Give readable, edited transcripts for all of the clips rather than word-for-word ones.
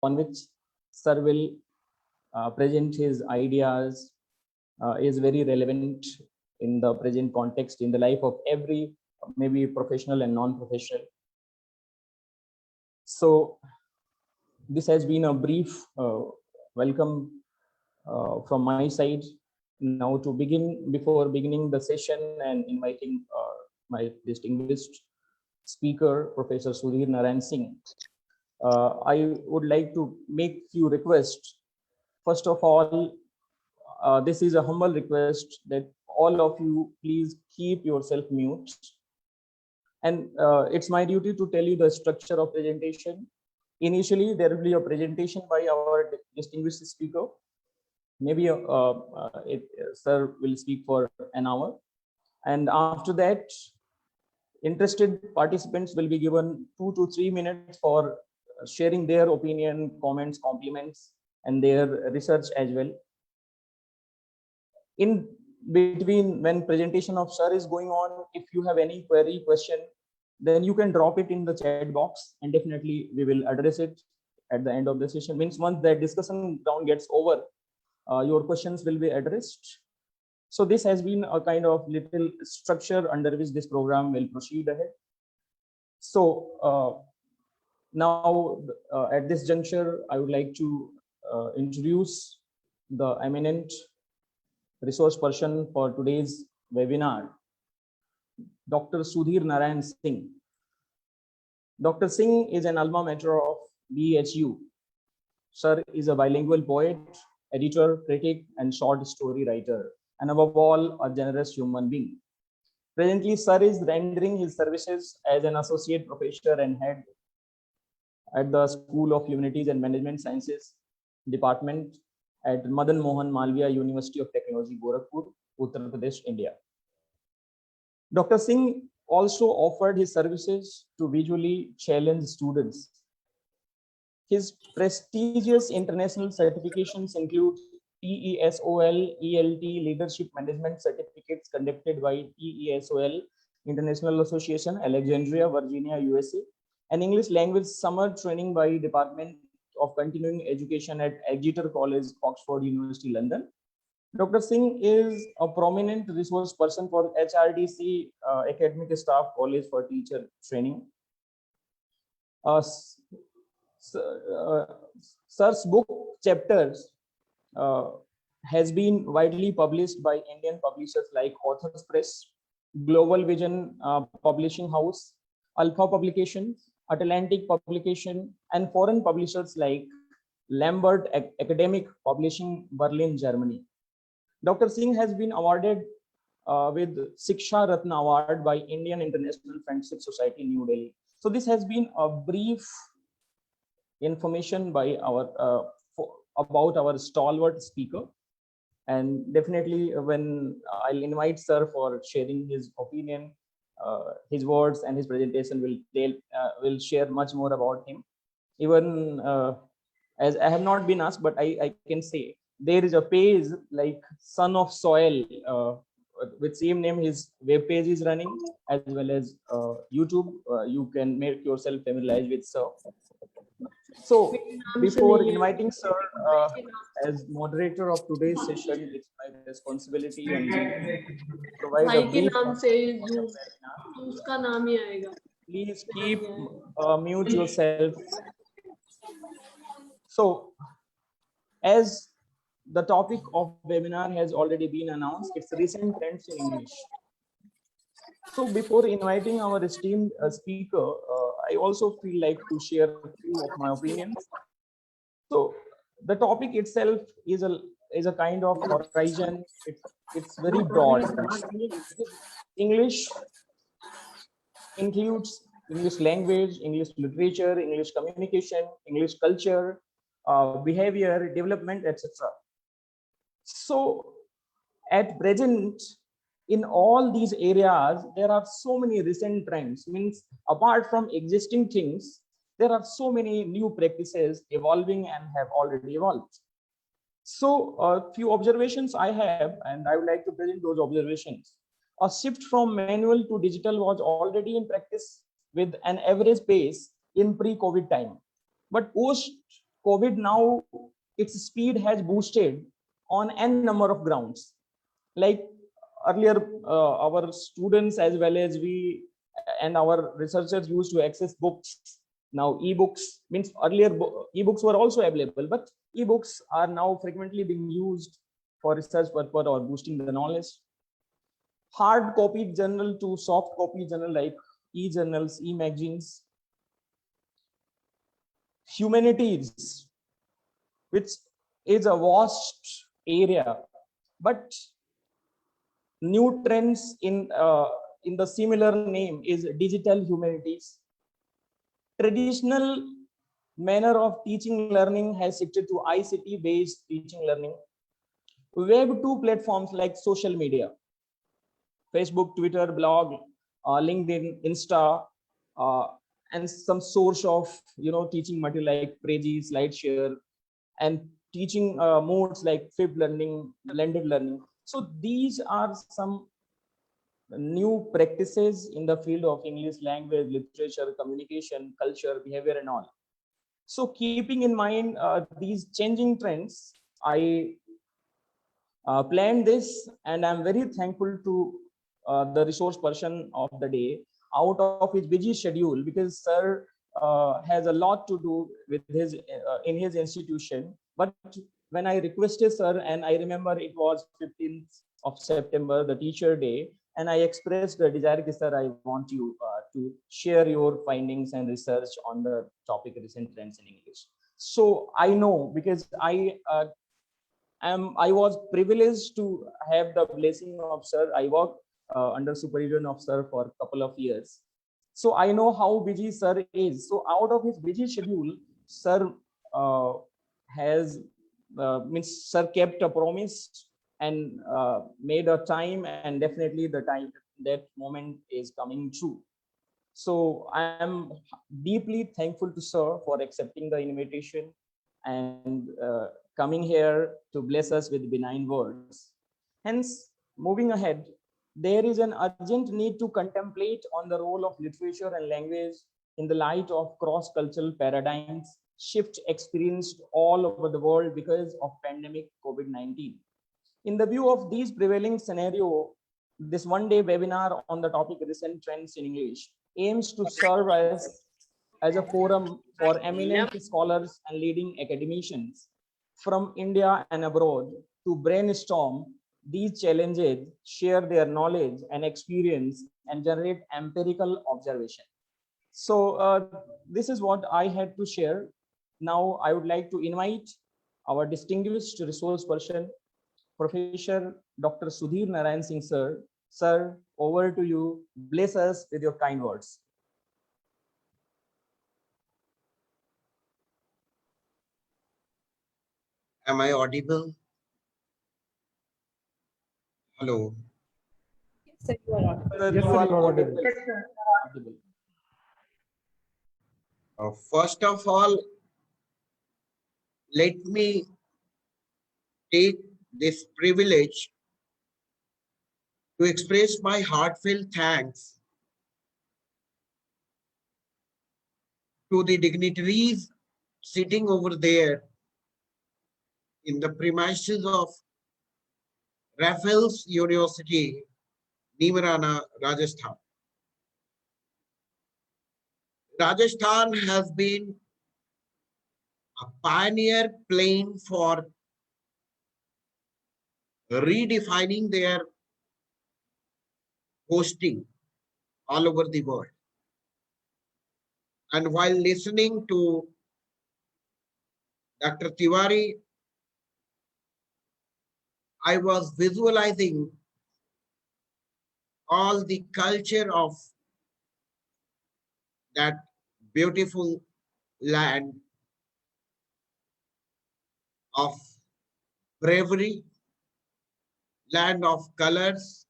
on which sir will present his ideas is very relevant in the present context in the life of every maybe professional and non-professional. So this has been a brief welcome from my side. Now to begin, before beginning the session and inviting my distinguished speaker, Professor Sudhir Narayan Singh, I would like to make few requests. First of all, this is a humble request that all of you please keep yourself mute. And it's my duty to tell you the structure of presentation. Initially, there will be a presentation by our distinguished speaker. Maybe sir will speak for an hour. And after that, interested participants will be given 2 to 3 minutes for sharing their opinion, comments, compliments, and their research as well. In between, when presentation of sir is going on, if you have any query, question, then you can drop it in the chat box, and definitely we will address it at the end of the session. Means once the discussion round gets over, your questions will be addressed. So this has been a kind of little structure under which this program will proceed ahead. So now at this juncture, I would like to introduce the eminent resource person for today's webinar, Dr. Sudhir Narayan Singh. Dr. Singh is an alma mater of BHU. Sir is a bilingual poet, editor, critic, and short story writer, and above all, a generous human being. Presently, Sir is rendering his services as an associate professor and head at the School of Humanities and Management Sciences Department at Madan Mohan Malviya University of Technology, Gorakhpur, Uttar Pradesh, India. Dr. Singh also offered his services to visually challenged students. His prestigious international certifications include TESOL, ELT Leadership Management Certificates conducted by TESOL International Association, Alexandria, Virginia, USA, and English Language Summer Training by Department of Continuing Education at Exeter College, Oxford University, London. Dr. Singh is a prominent resource person for HRDC Academic Staff College for Teacher Training. Sir's book Chapters has been widely published by Indian publishers like Authors Press, Global Vision Publishing House, Alpha Publications, Atlantic Publication, and foreign publishers like Lambert Academic Publishing, Berlin, Germany. Dr. Singh has been awarded with Shiksha Ratna Award by Indian International Friendship Society, New Delhi. So this has been a brief information by our about our stalwart speaker, and definitely when I'll invite sir for sharing his opinion, his words and his presentation will share much more about him. Even as I have not been asked, but I can say there is a page like Son of Soil with same name. His web page is running, as well as YouTube. You can make yourself familiarized with sir. So before inviting sir as moderator of today's session, it's my responsibility and duty to provide a brief. Please keep mute yourself. So as the topic of webinar has already been announced, it's recent trends in English. So before inviting our esteemed speaker, I also feel like to share a few of my opinions. So the topic itself is a kind of horizon. It's very broad. English includes English language, English literature, English communication, English culture, behavior, development, etc. So at present, in all these areas, there are so many recent trends. Means apart from existing things, there are so many new practices evolving and have already evolved. So a few observations I have, and I would like to present those observations. A shift from manual to digital was already in practice with an average pace in pre-COVID time. But post COVID now, its speed has boosted on n number of grounds. Like earlier, our students as well as we and our researchers used to access books. Now ebooks means earlier ebooks were also available, but ebooks are now frequently being used for research purpose or boosting the knowledge. Hard copy journal to soft copy journal like e-journals, e-magazines. Humanities, which is a vast area, but new trends in the similar name is digital humanities. Traditional manner of teaching learning has shifted to ICT based teaching learning. Web 2 platforms like social media, Facebook, Twitter, blog, LinkedIn, Insta, uh, and some source of teaching material like Prezi, SlideShare, and teaching modes like fib learning, blended learning. So these are some new practices in the field of English language, literature, communication, culture, behavior, and all. So keeping in mind these changing trends, I planned this, and I'm very thankful to the resource person of the day out of his busy schedule, because sir has a lot to do with his in his institution. But when I requested sir, and I remember it was 15th of September, the teacher day, and I expressed the desire, sir, I want you to share your findings and research on the topic recent trends in English. So I know, because I was privileged to have the blessing of sir. I worked under supervision of sir for a couple of years. So I know how busy sir is. So out of his busy schedule, sir uh, has means sir kept a promise and made a time, and definitely the time, that moment is coming true. So I am deeply thankful to sir for accepting the invitation and coming here to bless us with benign words. Hence, moving ahead, there is an urgent need to contemplate on the role of literature and language in the light of cross-cultural paradigms shift experienced all over the world because of pandemic COVID-19. In the view of these prevailing scenario, this one-day webinar on the topic recent trends in English aims to serve as a forum for eminent scholars and leading academicians from India and abroad to brainstorm these challenges, share their knowledge and experience, and generate empirical observation. So this is what I had to share. Now I would like to invite our distinguished resource person, Professor Dr. Sudhir Narayan Singh, sir. Sir, over to you. Bless us with your kind words. Am I audible? Hello. Sir, you are on. Sir, Yes, you sir, are you are audible. audible. Audible. First of all, let me take this privilege to express my heartfelt thanks to the dignitaries sitting over there in the premises of Raffles University, Neemrana, Rajasthan. Rajasthan has been a pioneer plain for redefining their hosting all over the world. And while listening to Dr. Tiwari, I was visualizing all the culture of that beautiful land of bravery, land of colors,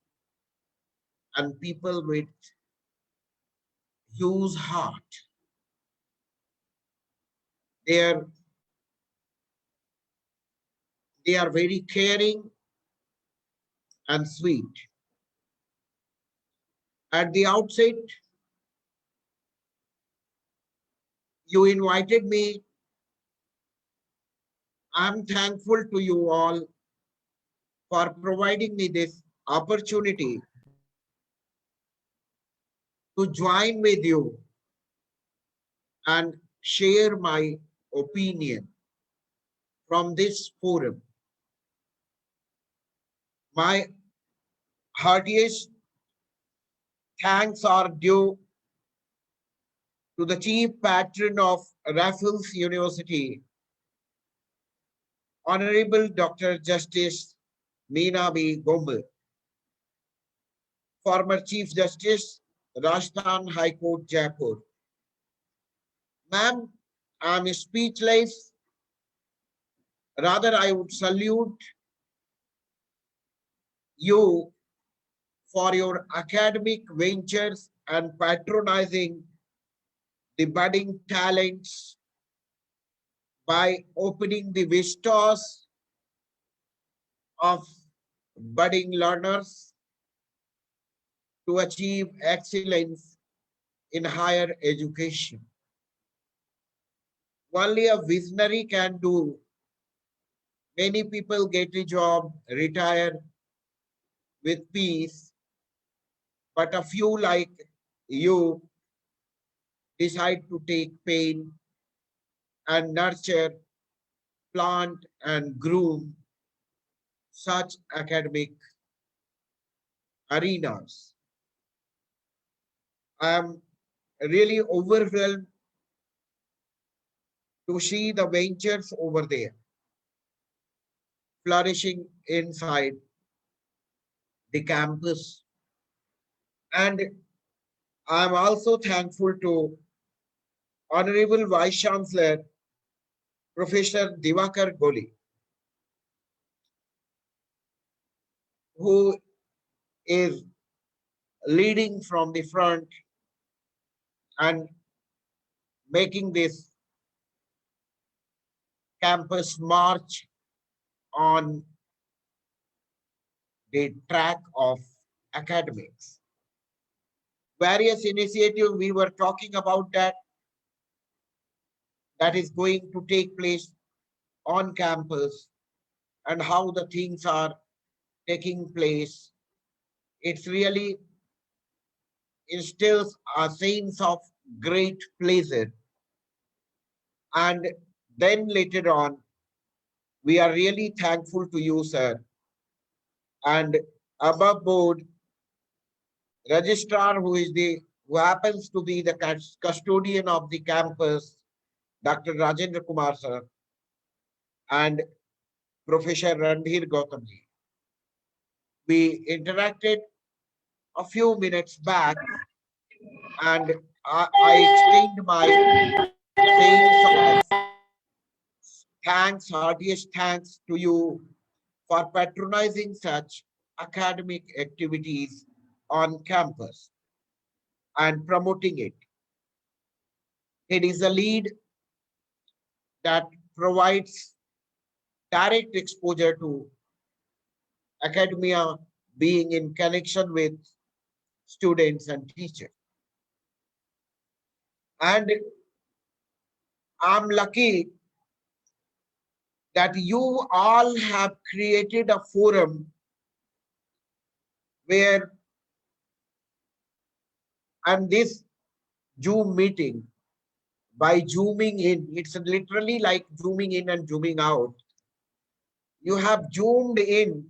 and people with huge heart. They are, they are very caring and sweet. At the outset, you invited me I'm thankful to you all for providing me this opportunity to join with you and share my opinion from this forum. My heartiest thanks are due to the chief patron of Raffles University, Honorable Dr. Justice Meena B. Gombe, former Chief Justice, Rajasthan High Court, Jaipur. Ma'am, I'm speechless. Rather, I would salute you for your academic ventures and patronizing the budding talents by opening the vistas of budding learners to achieve excellence in higher education. Only a visionary can do. Many people get a job, retire with peace, but a few like you decide to take pain and nurture, plant, and groom such academic arenas. I am really overwhelmed to see the ventures over there flourishing inside the campus. And I'm also thankful to Honorable Vice Chancellor, Professor Divakar Goli, who is leading from the front and making this campus march on the track of academics. Various initiatives we were talking about that is going to take place on campus and how the things are taking place. It's really instills a sense of great pleasure. And then later on, we are really thankful to you, sir. And above board, registrar who happens to be the custodian of the campus, Dr. Rajendra Kumar, sir, and Professor Randhir Gautamji. We interacted a few minutes back, and I extend my sense of thanks, heartiest thanks to you for patronizing such academic activities on campus and promoting it. It is a lead that provides direct exposure to academia, being in connection with students and teachers. And I'm lucky that you all have created a forum where, and this Zoom meeting, by zooming in, it's literally like zooming in and zooming out. You have zoomed in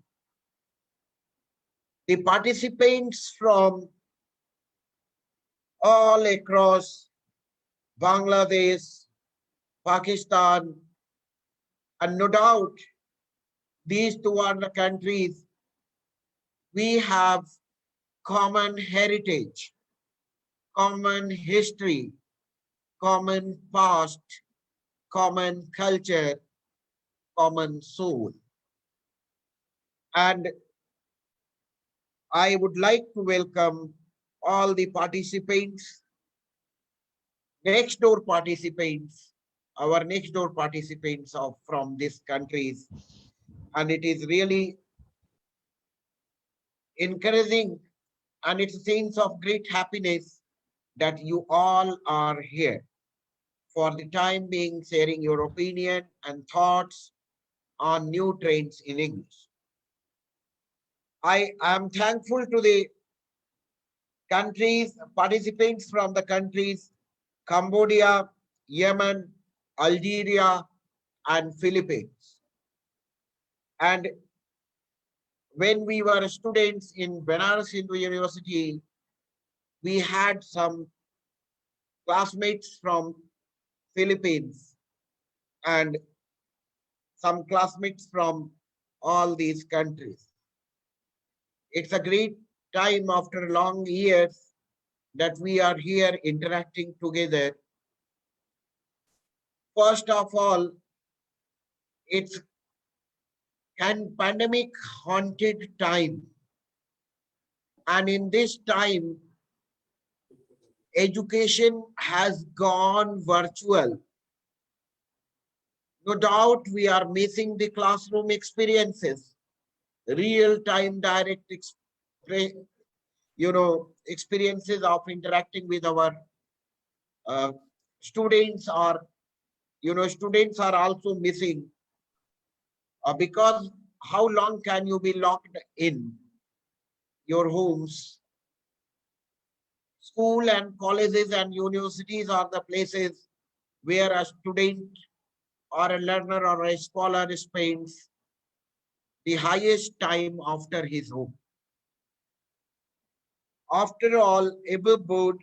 the participants from all across Bangladesh, Pakistan, and no doubt these two are the countries we have common heritage, common history, common past, common culture, common soul. And I would like to welcome all the participants, next door participants, our next door participants from these countries. And it is really encouraging and it's a sense of great happiness that you all are here for the time being, sharing your opinion and thoughts on new trains in English. I am thankful to the countries, participants from the countries Cambodia, Yemen, Algeria, and Philippines. And when we were students in Banaras Hindu University, we had some classmates from Philippines and some classmates from all these countries. It's a great time after long years that we are here interacting together. First of all, it's pandemic haunted time. And in this time, education has gone virtual. No doubt we are missing the classroom experiences, real-time direct experiences of interacting with our uh, students, or students are also missing because how long can you be locked in your homes? School and colleges and universities are the places where a student or a learner or a scholar spends the highest time after his home. After all, above board,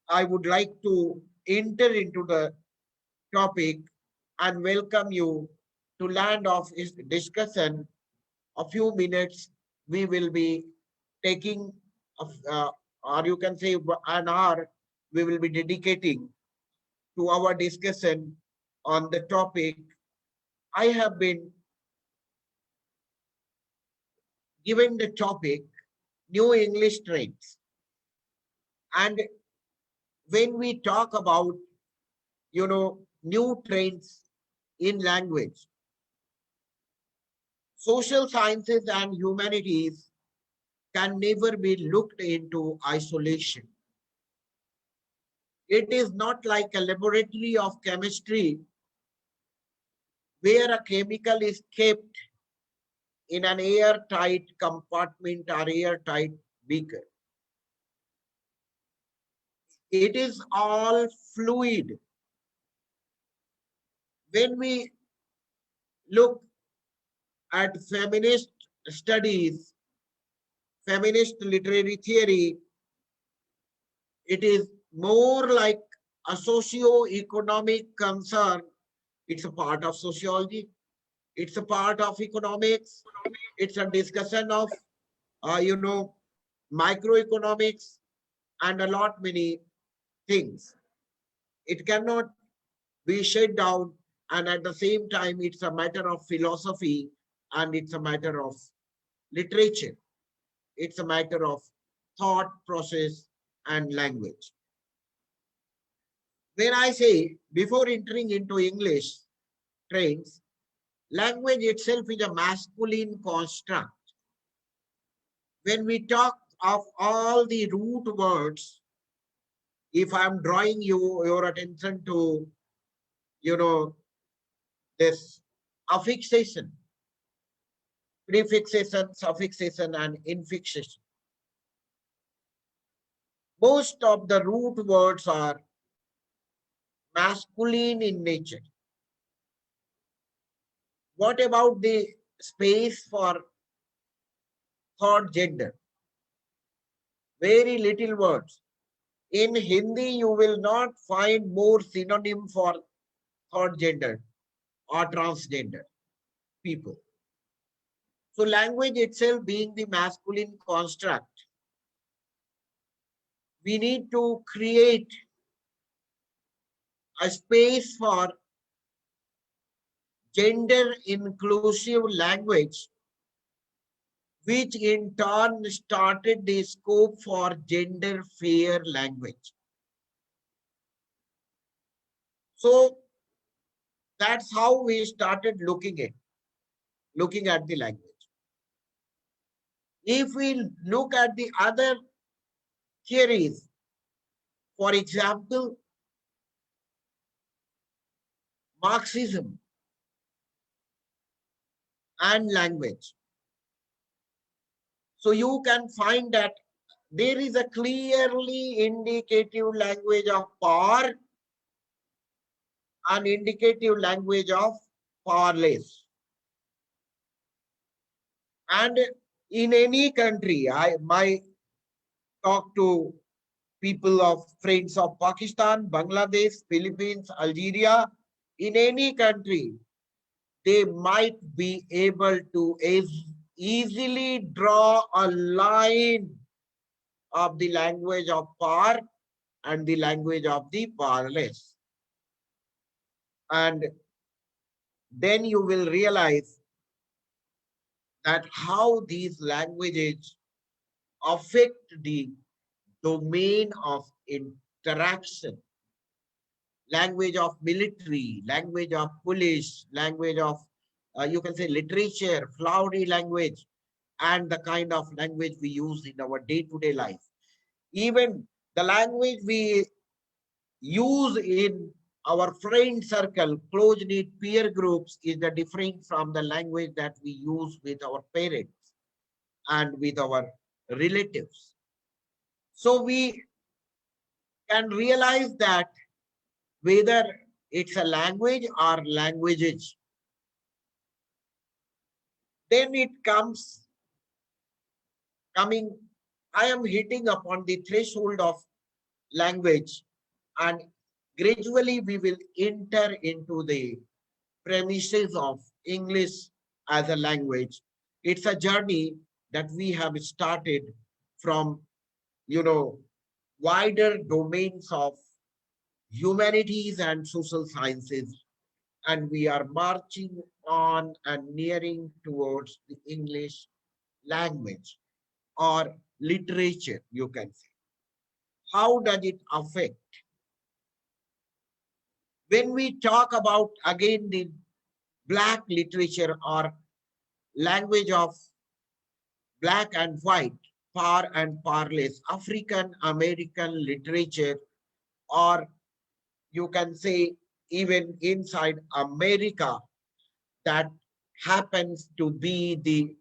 I would like to enter into the topic and welcome you to land of his discussion. A few minutes we will be taking, or you can say an hour, we will be dedicating to our discussion on the topic. I have been given the topic new English trends. And when we talk about, new trends in language, social sciences and humanities can never be looked into isolation. It is not like a laboratory of chemistry where a chemical is kept in an airtight compartment or airtight beaker. It is all fluid. When we look at feminist studies, feminist literary theory, it is more like a socio-economic concern. It's a part of sociology. It's a part of economics. It's a discussion of, microeconomics and a lot many things. It cannot be shut down, and at the same time, it's a matter of philosophy and it's a matter of literature. It's a matter of thought process and language. When I say before entering into English trends, language itself is a masculine construct. When we talk of all the root words, if I'm drawing your attention to, this affixation, prefixation, suffixation, and infixation, most of the root words are masculine in nature. What about the space for third gender? Very little words. In Hindi, you will not find more synonym for third gender or transgender people. So language itself being the masculine construct, we need to create a space for gender inclusive language, which in turn started the scope for gender fair language. So that's how we started looking at the language. If we look at the other theories, for example, Marxism, and language. So you can find that there is a clearly indicative language of power and indicative language of powerless. And in any country, I might talk to people of friends of Pakistan, Bangladesh, Philippines, Algeria, in any country, they might be able to easily draw a line of the language of power and the language of the powerless. And then you will realize that how these languages affect the domain of interaction. Language of military, language of police, language of, you can say literature, flowery language, and the kind of language we use in our day-to-day life. Even the language we use in our friend circle, close-knit peer groups is the different from the language that we use with our parents and with our relatives. So we can realize that whether it's a language or languages, then it coming, I am hitting upon the threshold of language, and gradually we will enter into the premises of English as a language. It's a journey that we have started from, wider domains of humanities and social sciences, and we are marching on and nearing towards the English language or literature, you can say. How does it affect? When we talk about again the black literature or language of black and white, power and powerless, African American literature, or you can say even inside America, that happens to be the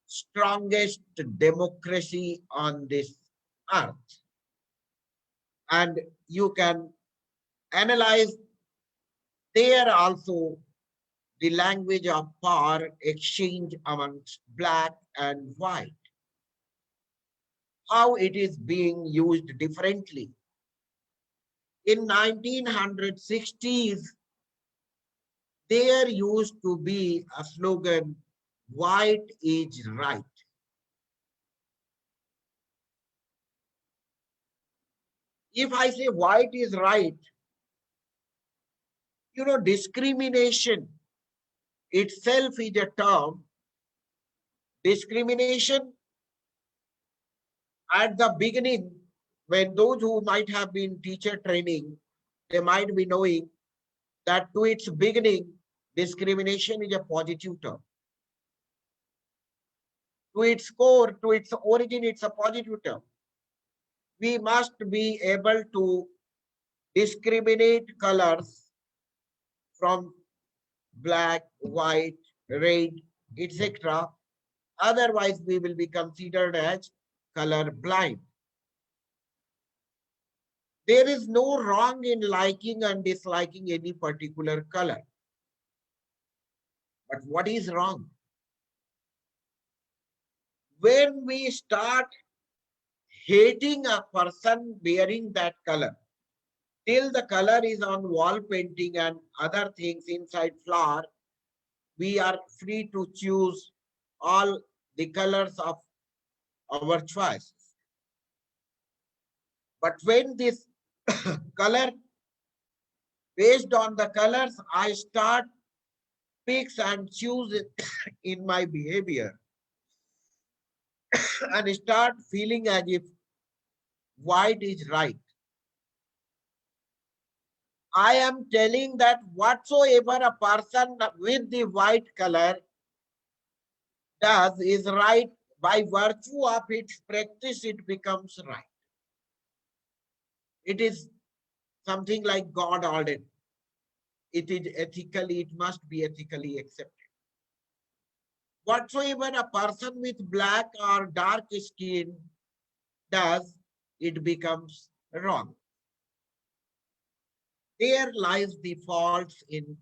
strongest democracy on this earth. And you can analyze there also the language of power exchange amongst black and white, how it is being used differently. In 1960s, there used to be a slogan, white is right. If I say white is right, discrimination itself is a term. Discrimination at the beginning, when those who might have been teacher training, they might be knowing that to its beginning, discrimination is a positive term. To its core, to its origin, it's a positive term. We must be able to discriminate colors from black, white, red, etc. Otherwise, we will be considered as color blind. There is no wrong in liking and disliking any particular color. But what is wrong? When we start hating a person wearing that color, till the color is on wall painting and other things inside flower, we are free to choose all the colors of our choice. But when this color, based on the colors, I start picks and choose it in my behavior and start feeling as if white is right. I am telling that whatsoever a person with the white color does is right. By virtue of its practice, it becomes right. It is something like God ordered. It is ethically, it must be ethically accepted. whatsoever a person with black or dark skin does, it becomes wrong. There lies the faults in,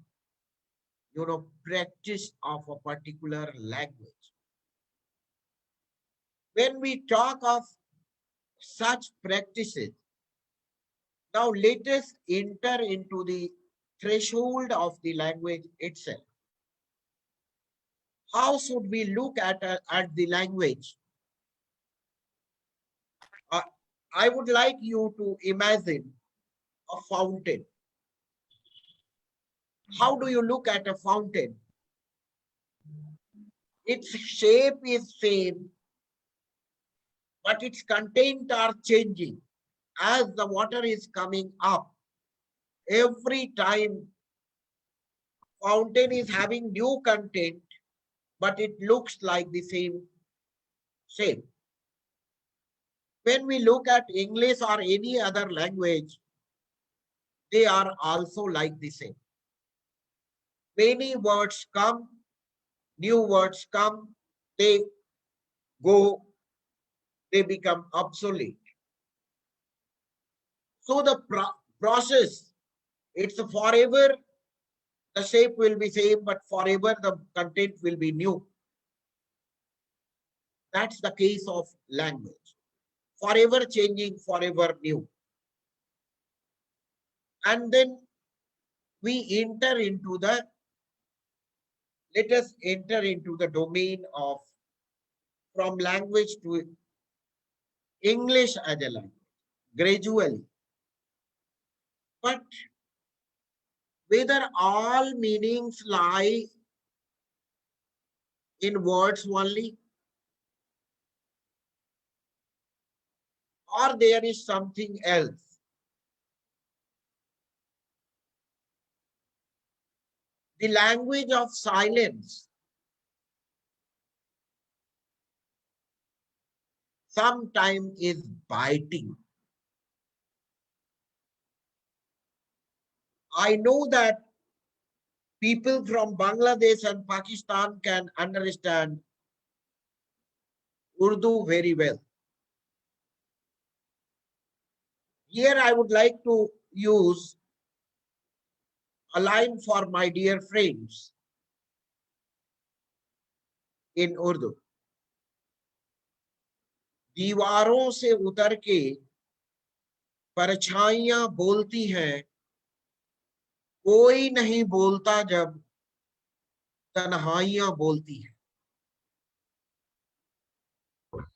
practice of a particular language. When we talk of such practices, now let us enter into the threshold of the language itself. How should we look at the language? I would like you to imagine a fountain. How do you look at a fountain? Its shape is same, but its content are changing as the water is coming up. Every time fountain is having new content, but it looks like the same shape. When we look at English or any other language, they are also like the same. Many words come, new words come, they go, they become obsolete. So the process, it's forever, the shape will be same, but forever the content will be new. That's the case of language. Forever changing, forever new. And then we enter into the, let us enter into the domain of from language to English as a language, gradually. But whether all meanings lie in words only, or there is something else. The language of silence sometimes is biting. I know that people from Bangladesh and Pakistan can understand Urdu very well. Here I would like to use a line for my dear friends in Urdu. दीवारों से उतर के परछाइयां बोलती हैं, कोई नहीं बोलता जब तन्हाइयां बोलती हैं.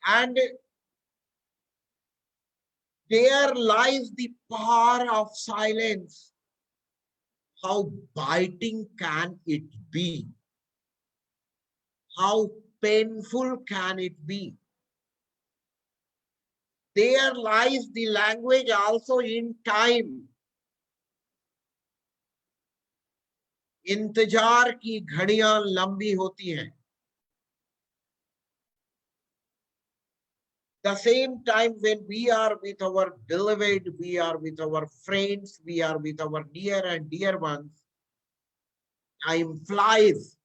And there lies the power of silence. How biting can it be? How painful can it be? There lies the language also in time. इंतजार की घड़ियां लंबी होती हैं. The same time when we are with our beloved, we are with our friends, we are with our near and dear ones, time flies.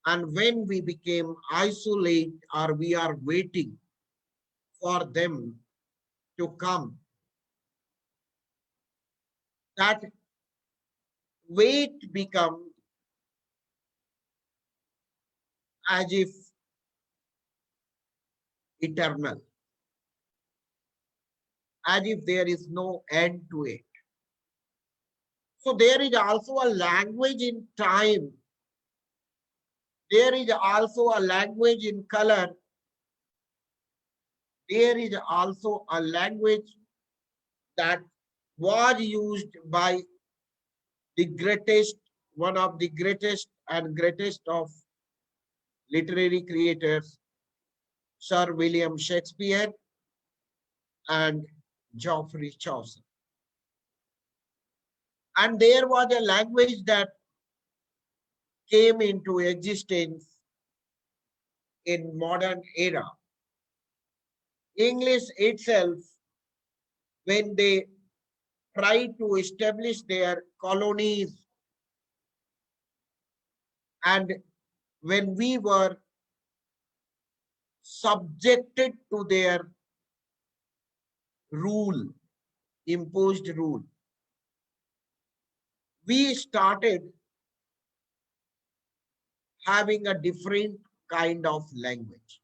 And when we became isolate or we are waiting for them to come, that wait becomes as if eternal, as if there is no end to it. So there is also a language in time. There is also a language in color. There is also a language that was used by the greatest, one of the greatest and greatest of literary creators, Sir William Shakespeare and Geoffrey Chaucer. And there was a language that came into existence in modern era. English itself, when they tried to establish their colonies and when we were subjected to their rule, imposed rule, we started having a different kind of language.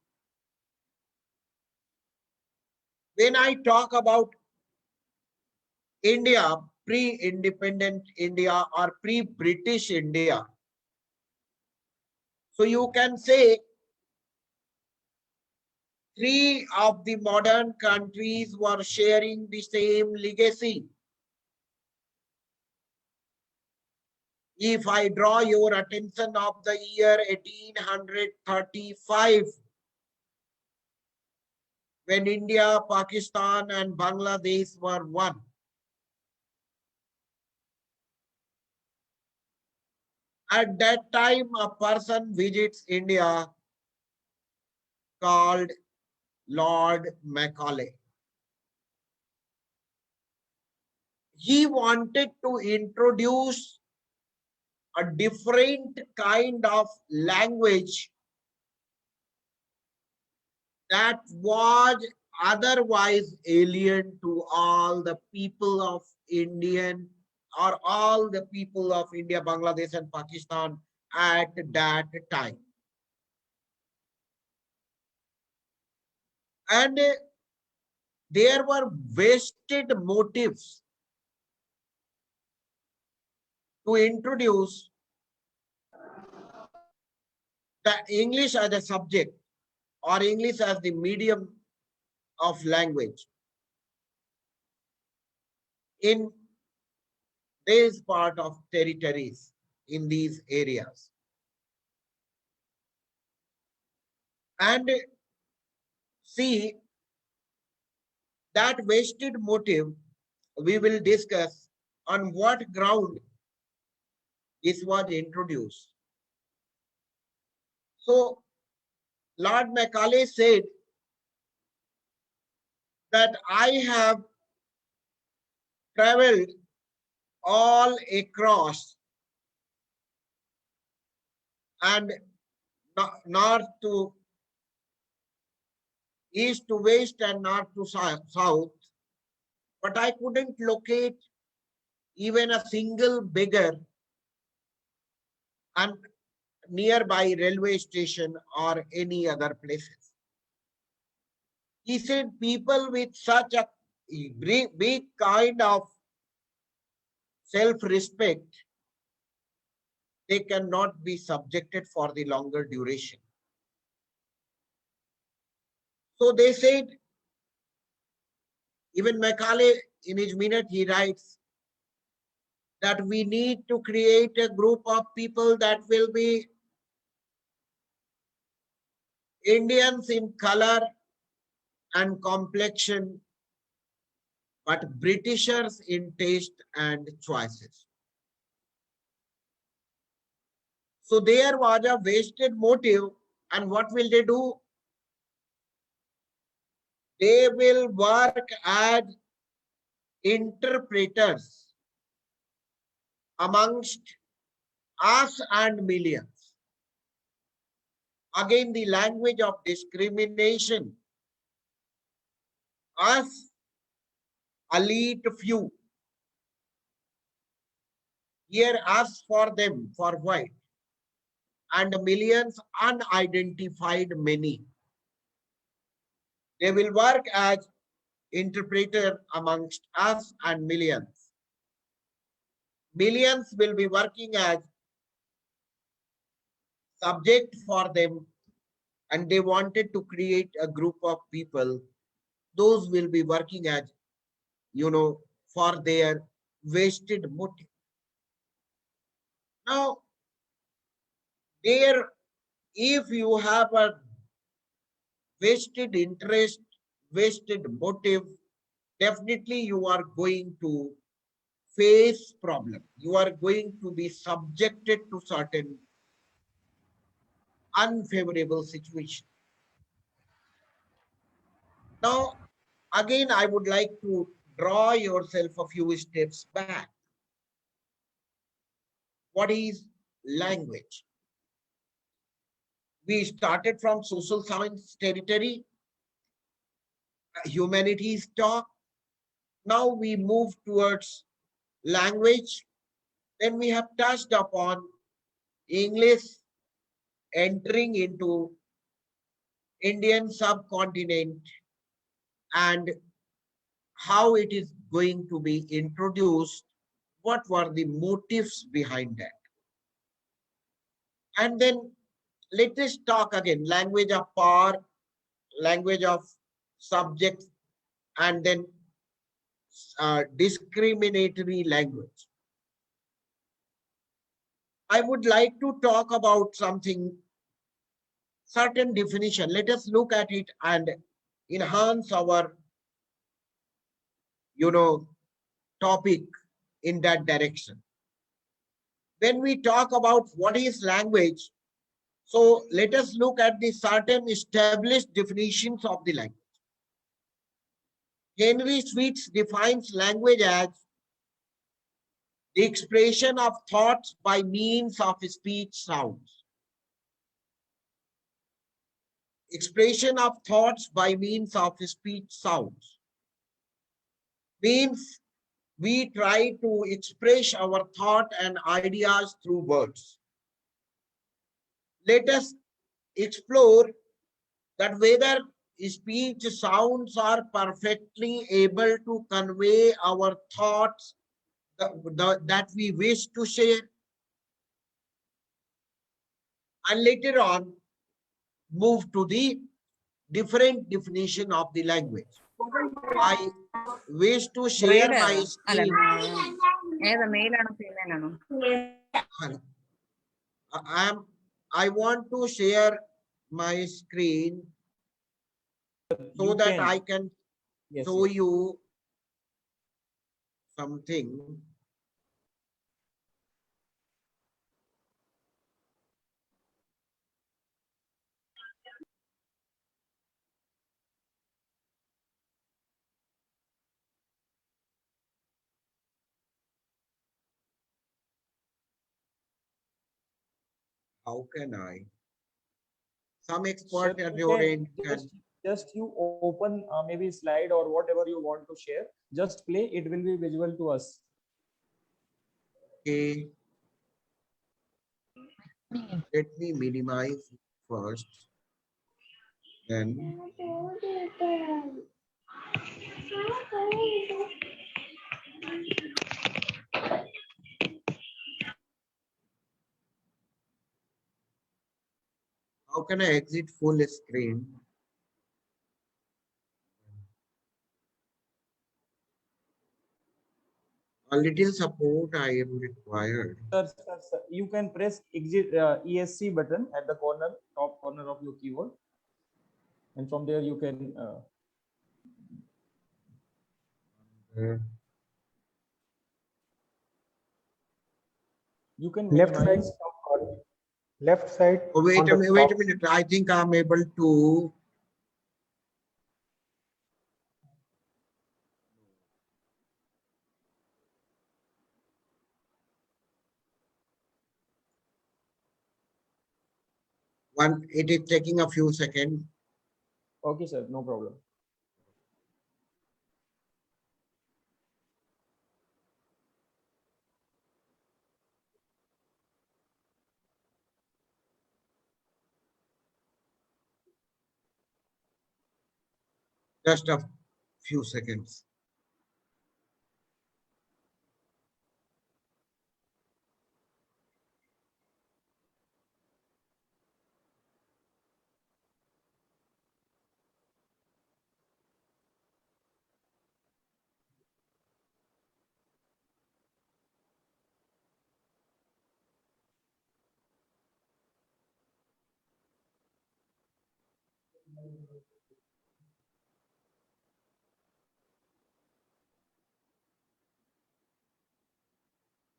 When I talk about India, pre-independent India or pre-British India, so you can say three of the modern countries were sharing the same legacy. If I draw your attention of the year 1835, when India, Pakistan and Bangladesh were one, at that time a person visits India called Lord Macaulay. He wanted to introduce a different kind of language that was otherwise alien to all the people of Indian or all the people of India, Bangladesh and Pakistan at that time. And there were vested motives to introduce the English as a subject or English as the medium of language in this part of territories in these areas. And see, that vested motive we will discuss on what ground this was introduced. So Lord Macaulay said that I have traveled all across and north to east to west and north to south, but I couldn't locate even a single beggar and nearby railway station or any other places. He said people with such a big kind of self-respect, they cannot be subjected for the longer duration. So they said, even Macaulay in his minute, he writes that we need to create a group of people that will be Indians in color and complexion, but Britishers in taste and choices. So there was a vested motive, and what will they do? They will work as interpreters amongst us and millions. Again, the language of discrimination. Us, elite few. Here, us for them, for white. And millions, unidentified many. They will work as interpreter amongst us and millions. Millions will be working as subject for them, and they wanted to create a group of people. Those will be working as, for their vested motive. Now, there, if you have a vested interest, vested motive, definitely you are going to face problem. You are going to be subjected to certain unfavorable situation. Now, again, I would like to draw yourself a few steps back. What is language? We started from social science territory, humanities talk. Now we move towards language. Then we have touched upon English entering into Indian subcontinent and how it is going to be introduced, what were the motives behind that. And then let us talk again, language of power, language of subject, and then discriminatory language. I would like to talk about something, certain definition. Let us look at it and enhance our, topic in that direction. When we talk about what is language, so let us look at the certain established definitions of the language. Henry Sweets defines language as the expression of thoughts by means of speech sounds. Expression of thoughts by means of speech sounds means we try to express our thought and ideas through words. Let us explore that whether speech sounds are perfectly able to convey our thoughts that we wish to share. And later on, move to the different definition of the language. I wish to share my screen. I want to share my screen so You that can. I can Yes, show yes. you something. How can I? Some expert Sir, at you your can end can. just you open maybe slide or whatever you want to share. Just play. It will be visible to us. Okay. Let me minimize first. Then how can I exit full screen? A little support I am required. Sir, you can press exit ESC button at the corner, top corner of your keyboard, and from there you can. You can Left side, minimize. left side. Oh, wait on a the minute, wait a top. minute. I think I'm able to. It is taking a few seconds. Okay, sir, no problem. Just a few seconds.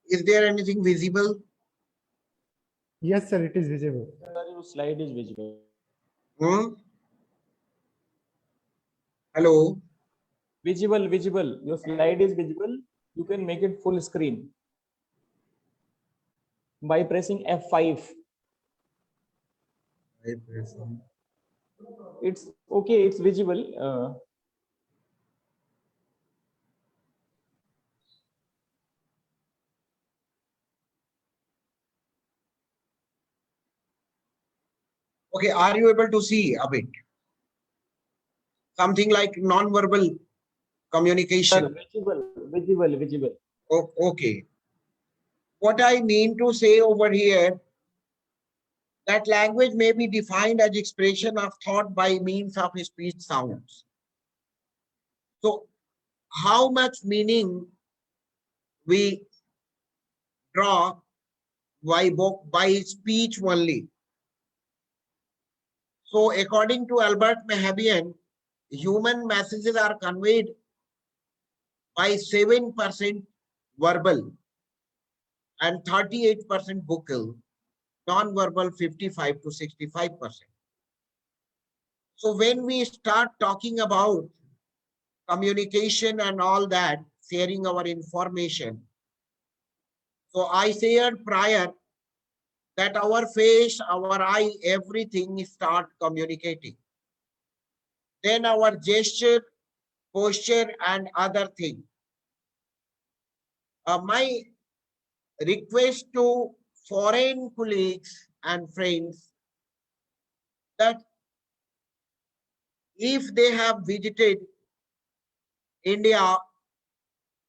Is there anything visible? Yes, sir, it is visible. Sir, your slide is visible. Hello? Visible. Your slide is visible. You can make it full screen by pressing F5. It's okay. It's visible. Okay, are you able to see a bit? Something like non-verbal Sir, communication. visible. Okay. What I mean to say over here, that language may be defined as expression of thought by means of speech sounds. So how much meaning we draw by speech only. So according to Albert Mehrabian, human messages are conveyed by 7% verbal and 38% vocal, non-verbal 55 to 65%. So when we start talking about communication and all that, sharing our information, so I shared prior that our face, our eye, everything start communicating. Then our gesture, posture, and other thing. My request to foreign colleagues and friends that if they have visited India,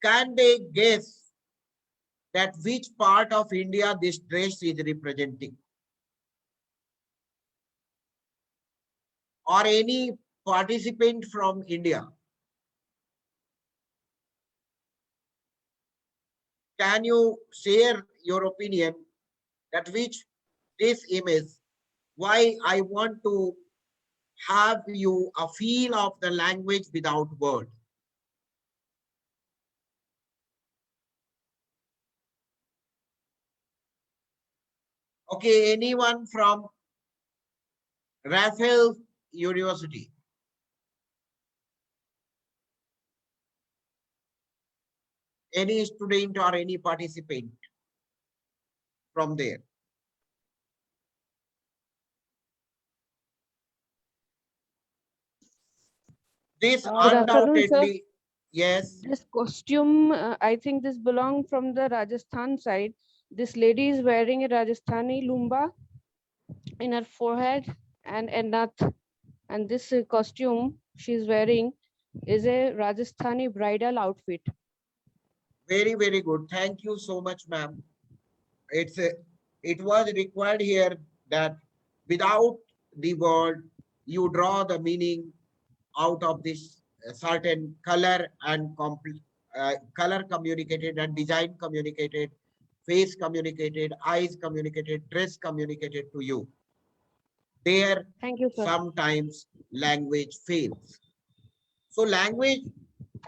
can they guess that which part of India this dress is representing? Or any participant from India? Can you share your opinion that which this image, why I want to have you a feel of the language without word? Okay, anyone from Rafael University? Any student or any participant from there? This Good afternoon, sir. undoubtedly, yes, This costume, I think this belongs from the Rajasthan side. This lady is wearing a Rajasthani lumba in her forehead and a nut. And this costume she's wearing is a Rajasthani bridal outfit. very, very good. Thank you so much, ma'am. It was required here that without the word, you draw the meaning out of this certain color and color communicated and design communicated, face communicated, eyes communicated, dress communicated to you. There Thank you, sir. sometimes language fails. So language,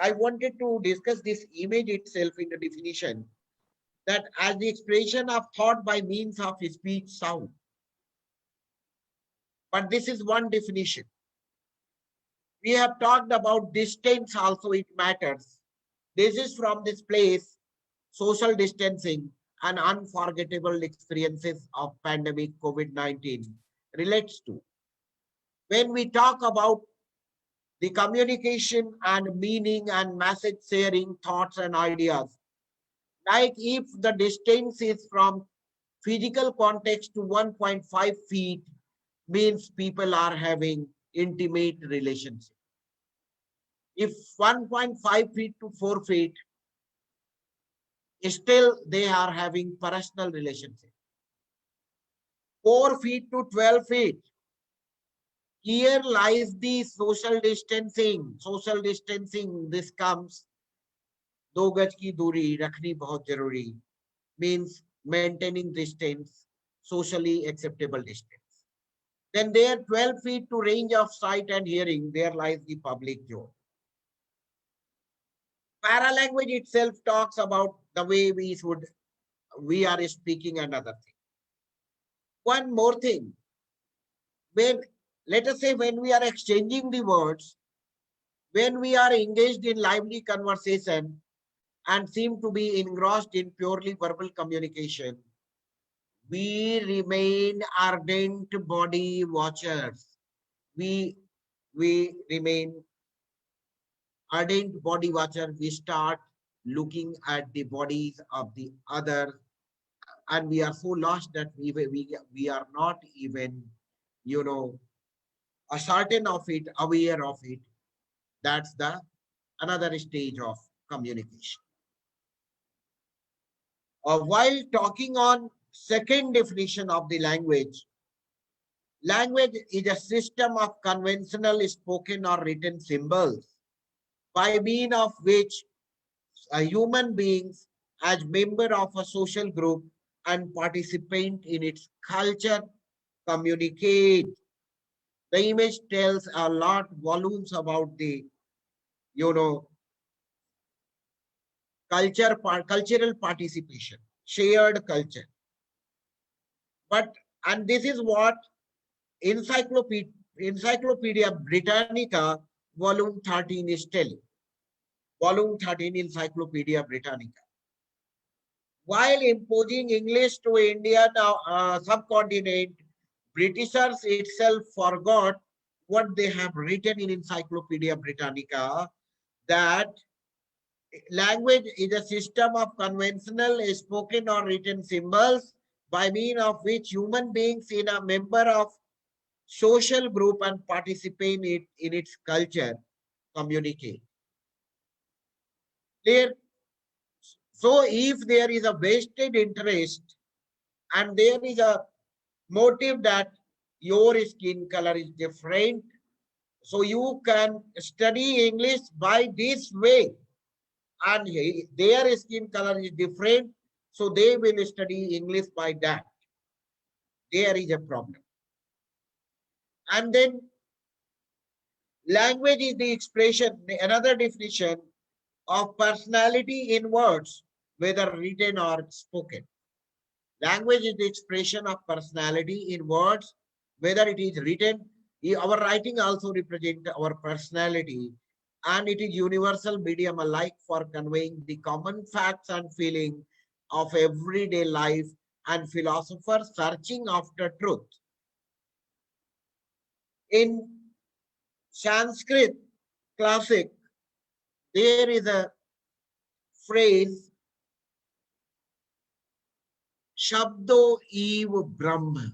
I wanted to discuss this image itself in the definition that as the expression of thought by means of speech sound. But this is one definition. We have talked about distance also, it matters. This is from this place, social distancing and unforgettable experiences of pandemic COVID-19 relates to. When we talk about the communication and meaning and message sharing, thoughts and ideas, like if the distance is from physical context to 1.5 feet, means people are having intimate relationship. If 1.5 feet to 4 feet, still they are having personal relationship. 4 feet to 12 feet, here lies the social distancing. Social distancing, this comes 2 गज की दूरी रखनी बहुत जरूरी, means maintaining distance, socially acceptable distance. Then there 12 feet to range of sight and hearing, there lies the public zone. Paralanguage itself talks about the way we are speaking another thing. One more thing, when, let us say when we are exchanging the words, when we are engaged in lively conversation and seem to be engrossed in purely verbal communication, We remain ardent body watchers. We remain ardent body watcher. We start looking at the bodies of the other, and we are so lost that we are not even, you know, certain of it, aware of it. That's the another stage of communication. While talking on second definition of the language, language is a system of conventional spoken or written symbols by means of which human beings as member of a social group and participant in its culture communicate. The image tells a lot volumes about the, you know, cultural participation, shared culture. But, and this is what Encyclopedia Britannica, volume 13 is telling. Volume 13, Encyclopedia Britannica. While imposing English to Indian subcontinent, Britishers itself forgot what they have written in Encyclopedia Britannica, that language is a system of conventional spoken or written symbols by means of which human beings in a member of social group and participate in its culture communicate. There, so if there is a vested interest and there is a motive that your skin color is different, so you can study English by this way, and their skin color is different, so they will study English by that. There is a problem. And then language is the expression, another definition of personality in words, whether written or spoken. Language is the expression of personality in words, whether it is written. Our writing also represents our personality, and it is universal medium alike for conveying the common facts and feeling of everyday life and philosophers searching after truth. In Sanskrit classic, there is a phrase, Shabdo eva Brahma.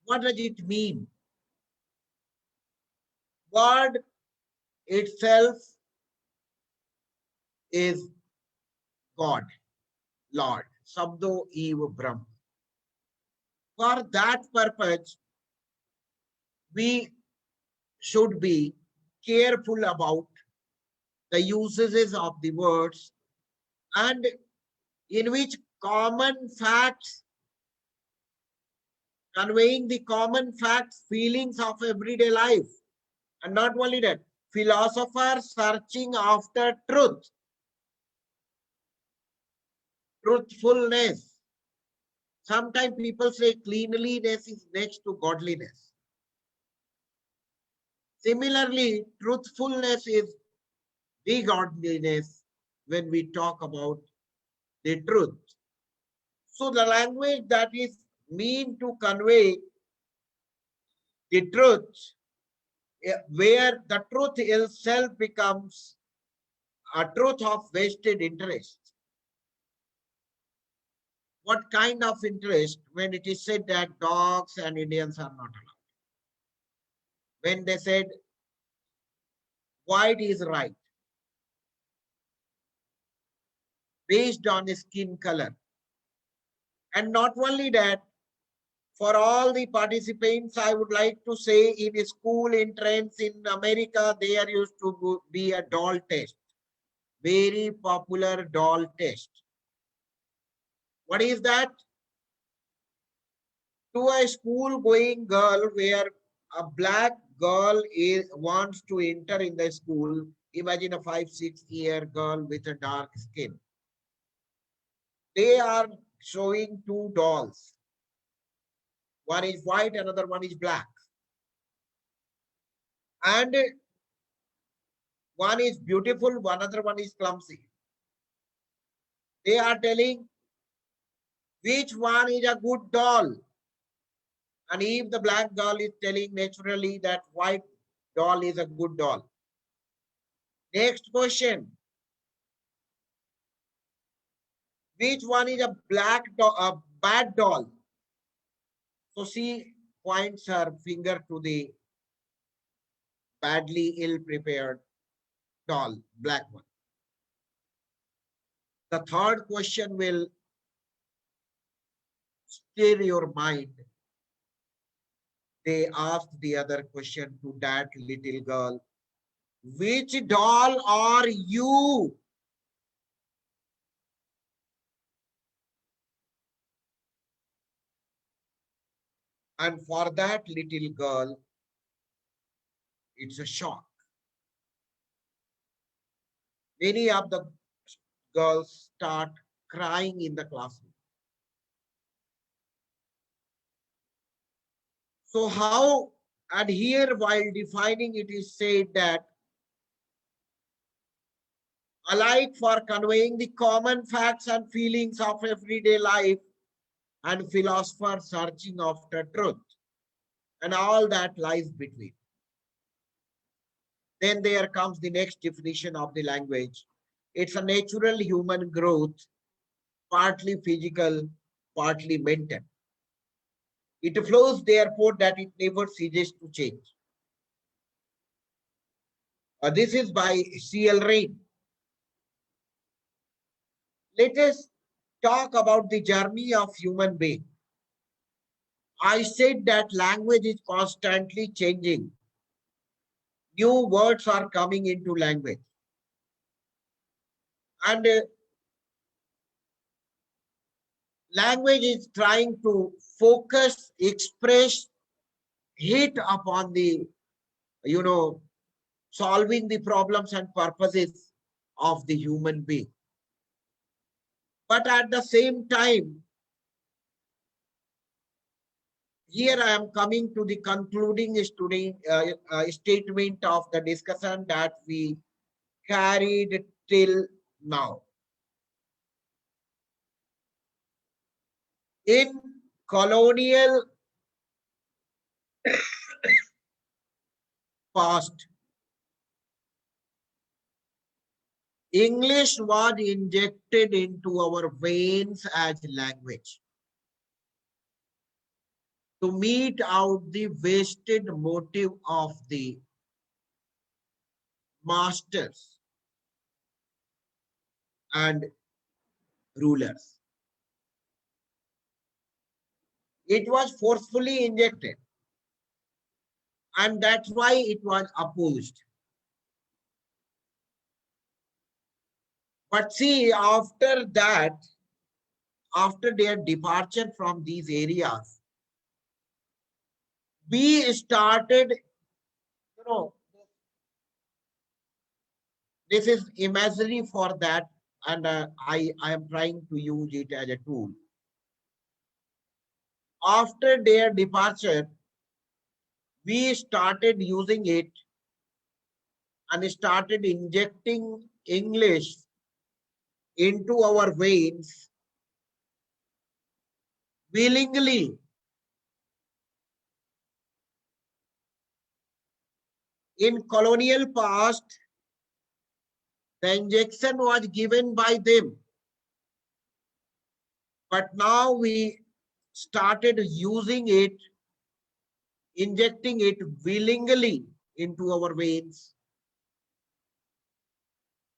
What does it mean? Word itself is God, Lord. Shabdo eva Brahma. For that purpose, we should be careful about the usages of the words, and in which common facts, conveying the common facts, feelings of everyday life. And not only that, philosophers searching after truth, truthfulness. Sometimes people say cleanliness is next to godliness. Similarly, truthfulness is the godliness when we talk about the truth. So the language that is meant to convey the truth, where the truth itself becomes a truth of vested interest. What kind of interest? When it is said that dogs and Indians are not allowed. When they said white is right, based on skin color. And not only that, for all the participants, I would like to say, in school entrance in America, there used to be a doll test. Very popular doll test. What is that? To a school going girl where a black girl wants to enter in the school. Imagine a 5-6 year girl with a dark skin. They are showing two dolls. One is white, another one is black. And one is beautiful, one other one is clumsy. They are telling Which one is a good doll? And if the black doll is telling naturally that white doll is a good doll. Next question. Which one is a bad doll? So she points her finger to the badly ill-prepared doll, black one. The third question will stir your mind. They asked the other question to that little girl. Which doll are you? And for that little girl, it's a shock. Many of the girls start crying in the classroom. So how, and here while defining it is said that alike for conveying the common facts and feelings of everyday life and philosophers searching after truth and all that lies between. Then there comes the next definition of the language. It's a natural human growth, partly physical, partly mental. It flows therefore that it never ceases to change. This is by C.L. Rain. Let us talk about the journey of human being. I said that language is constantly changing. New words are coming into language. And language is trying to focus, express, hit upon the, solving the problems and purposes of the human being. But at the same time, here I am coming to the concluding statement of the discussion that we carried till now. In colonial past, English was injected into our veins as language to meet out the vested motive of the masters and rulers. It was forcefully injected, and that's why it was opposed. But see, after that, after their departure from these areas, we started, this is imagery for that, and I am trying to use it as a tool. After their departure, we started using it and started injecting English into our veins willingly. In colonial past, the injection was given by them. But now we started using it, injecting it willingly into our veins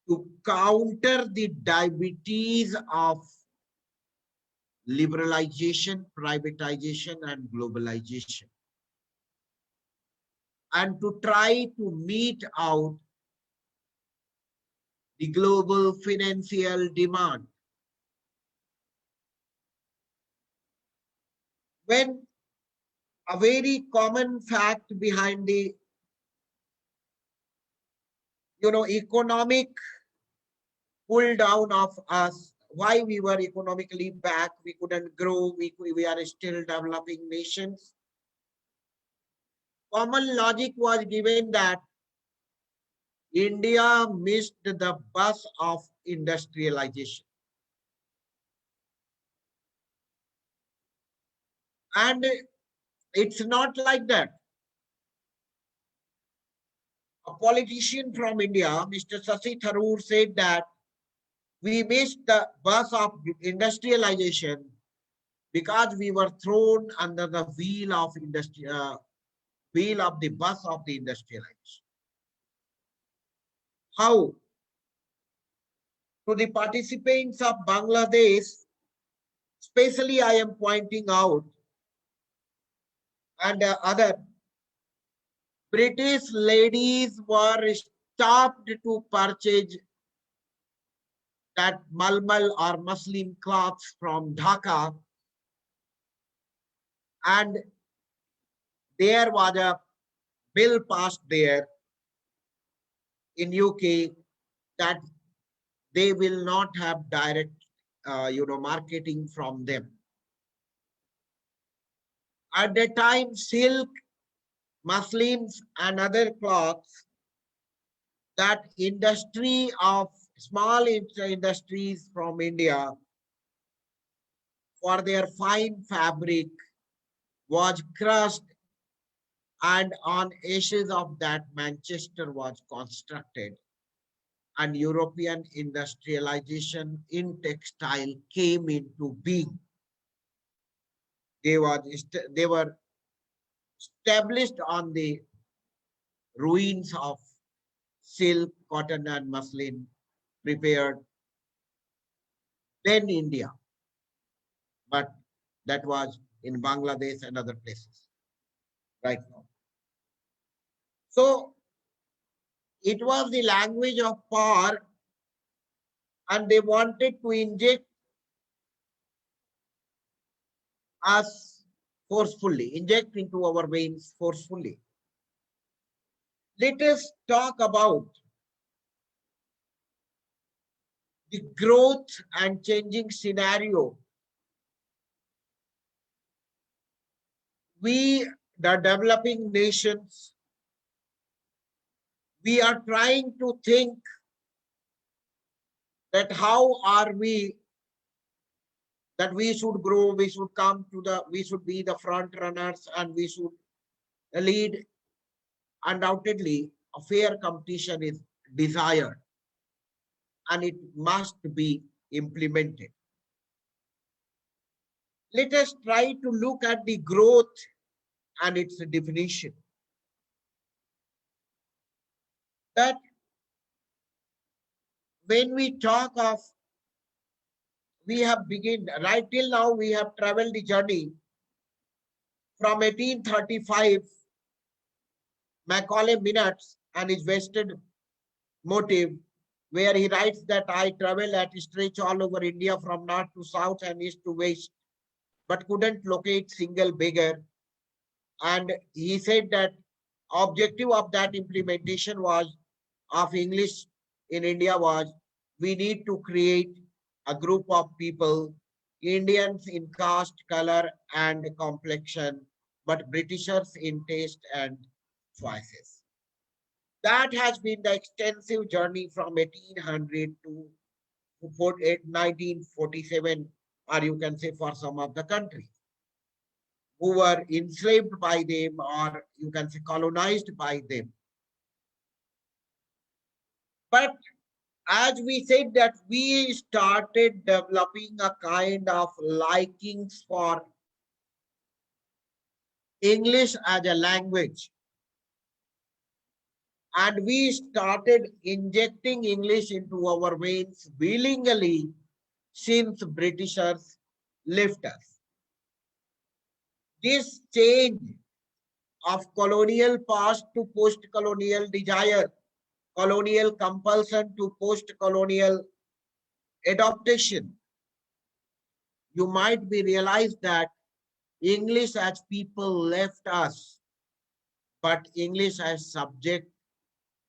to counter the diabetes of liberalization, privatization, and globalization, and to try to meet out the global financial demand. When a very common fact behind the economic pull down of us, why we were economically back, we couldn't grow, we are still developing nations. Common logic was given that India missed the bus of industrialization. And it's not like that. A politician from India, Mr. Shashi Tharoor, said that we missed the bus of industrialization because we were thrown under the wheel of wheel of the bus of the industrialization. How? To the participants of Bangladesh, especially I am pointing out, and other British ladies were stopped to purchase that malmal or muslin cloths from Dhaka, and there was a bill passed there in UK that they will not have direct marketing from them. At the time, silk, muslins and other cloths, that industry of small industries from India for their fine fabric was crushed, and on ashes of that Manchester was constructed, and European industrialization in textile came into being. They were established on the ruins of silk, cotton and muslin prepared then India, but that was in Bangladesh and other places right now. So it was the language of power, and they wanted to inject us forcefully, inject into our veins forcefully. Let us talk about the growth and changing scenario. We, the developing nations, we are trying to think that how are we, that we should grow, we should come to the, we should be the front runners and we should lead. Undoubtedly, a fair competition is desired and it must be implemented. Let us try to look at the growth and its definition. That when we talk of, we have begun, right till now we have traveled the journey from 1835, Macaulay Minutes and his vested motive, where he writes that I travel at a stretch all over India from north to south and east to west, but couldn't locate single beggar. And he said that objective of that implementation was of English in India was we need to create a group of people, Indians in caste, color, and complexion, but Britishers in taste and choices. That has been the extensive journey from 1800 to 1947, or you can say for some of the countries who were enslaved by them, or you can say colonized by them. But as we said that we started developing a kind of likings for English as a language. And we started injecting English into our veins willingly since Britishers left us. This change of colonial past to post-colonial desire, colonial compulsion to post-colonial adaptation, you might be realized that English as people left us, but English as subject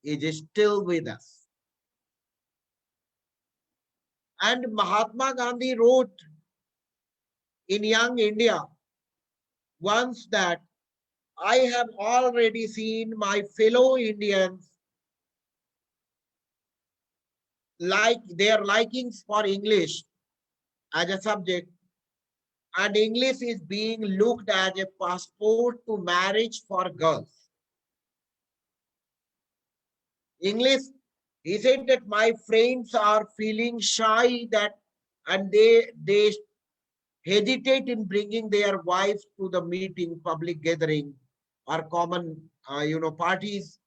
is still with us. And Mahatma Gandhi wrote in Young India once that I have already seen my fellow Indians like their likings for English as a subject and English is being looked as a passport to marriage for girls. English, he said that my friends are feeling shy that, and they hesitate in bringing their wives to the meeting, public gathering, or common, parties,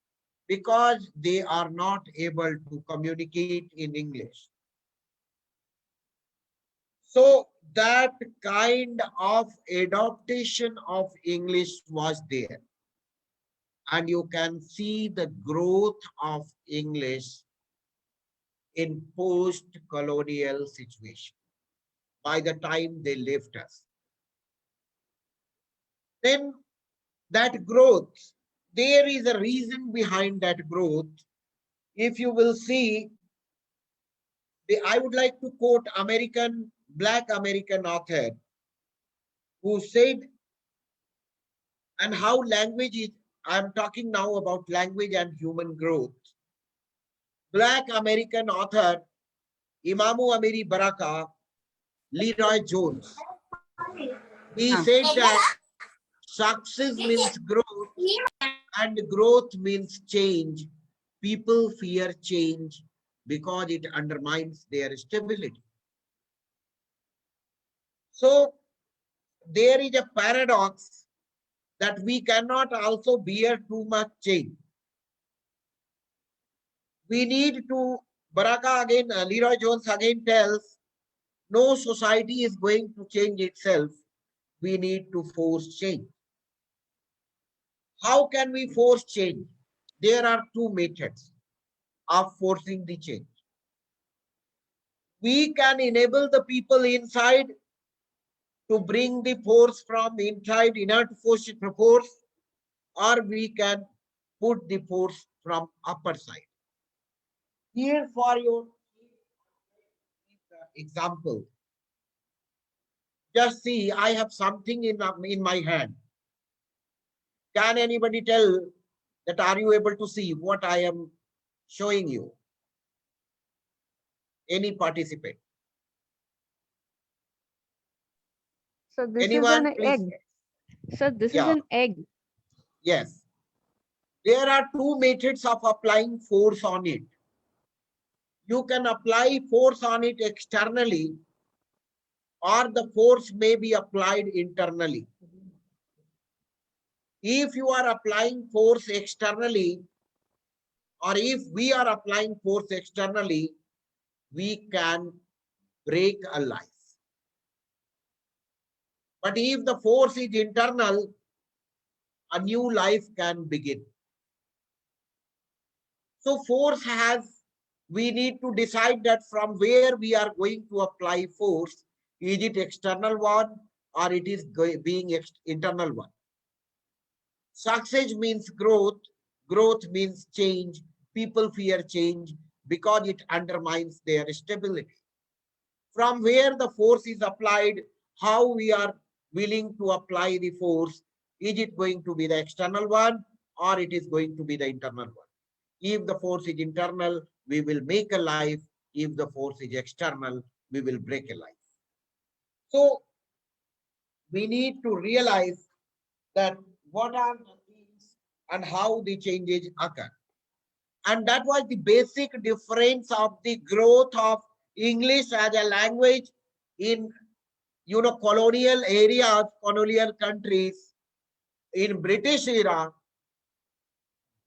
because they are not able to communicate in English. So that kind of adaptation of English was there. And you can see the growth of English in post-colonial situation by the time they left us. Then that growth, there is a reason behind that growth. If you will see, I would like to quote Black American author who said, and how language is, I'm talking now about language and human growth. Black American author Imamu Amiri Baraka, Leroy Jones, he said that success means growth and growth means change. People fear change because it undermines their stability. So there is a paradox that we cannot also bear too much change. We need to, Baraka again, Leroy Jones again tells, no society is going to change itself. We need to force change. How can we force change? There are two methods of forcing the change. We can enable the people inside to bring the force from inside, inert force, or we can put the force from upper side. Here for your example, just see, I have something in my hand. Can anybody tell that are you able to see what I am showing you? Any participant? So this Anyone, is an please? egg. So this is Yeah. an egg. Yes. There are two methods of applying force on it. You can apply force on it externally, or the force may be applied internally. If you are applying force externally, or if we are applying force externally, we can break a life. But if the force is internal, a new life can begin. So force we need to decide that from where we are going to apply force. Is it external one or it is being internal one? Success means growth. Growth means change. People fear change because it undermines their stability. From where the force is applied, how we are willing to apply the force. Is it going to be the external one or it is going to be the internal one? If the force is internal, we will make a life. If the force is external, we will break a life. So we need to realize that what are the things and how the changes occur. And that was the basic difference of the growth of English as a language in colonial areas, colonial countries. In British era,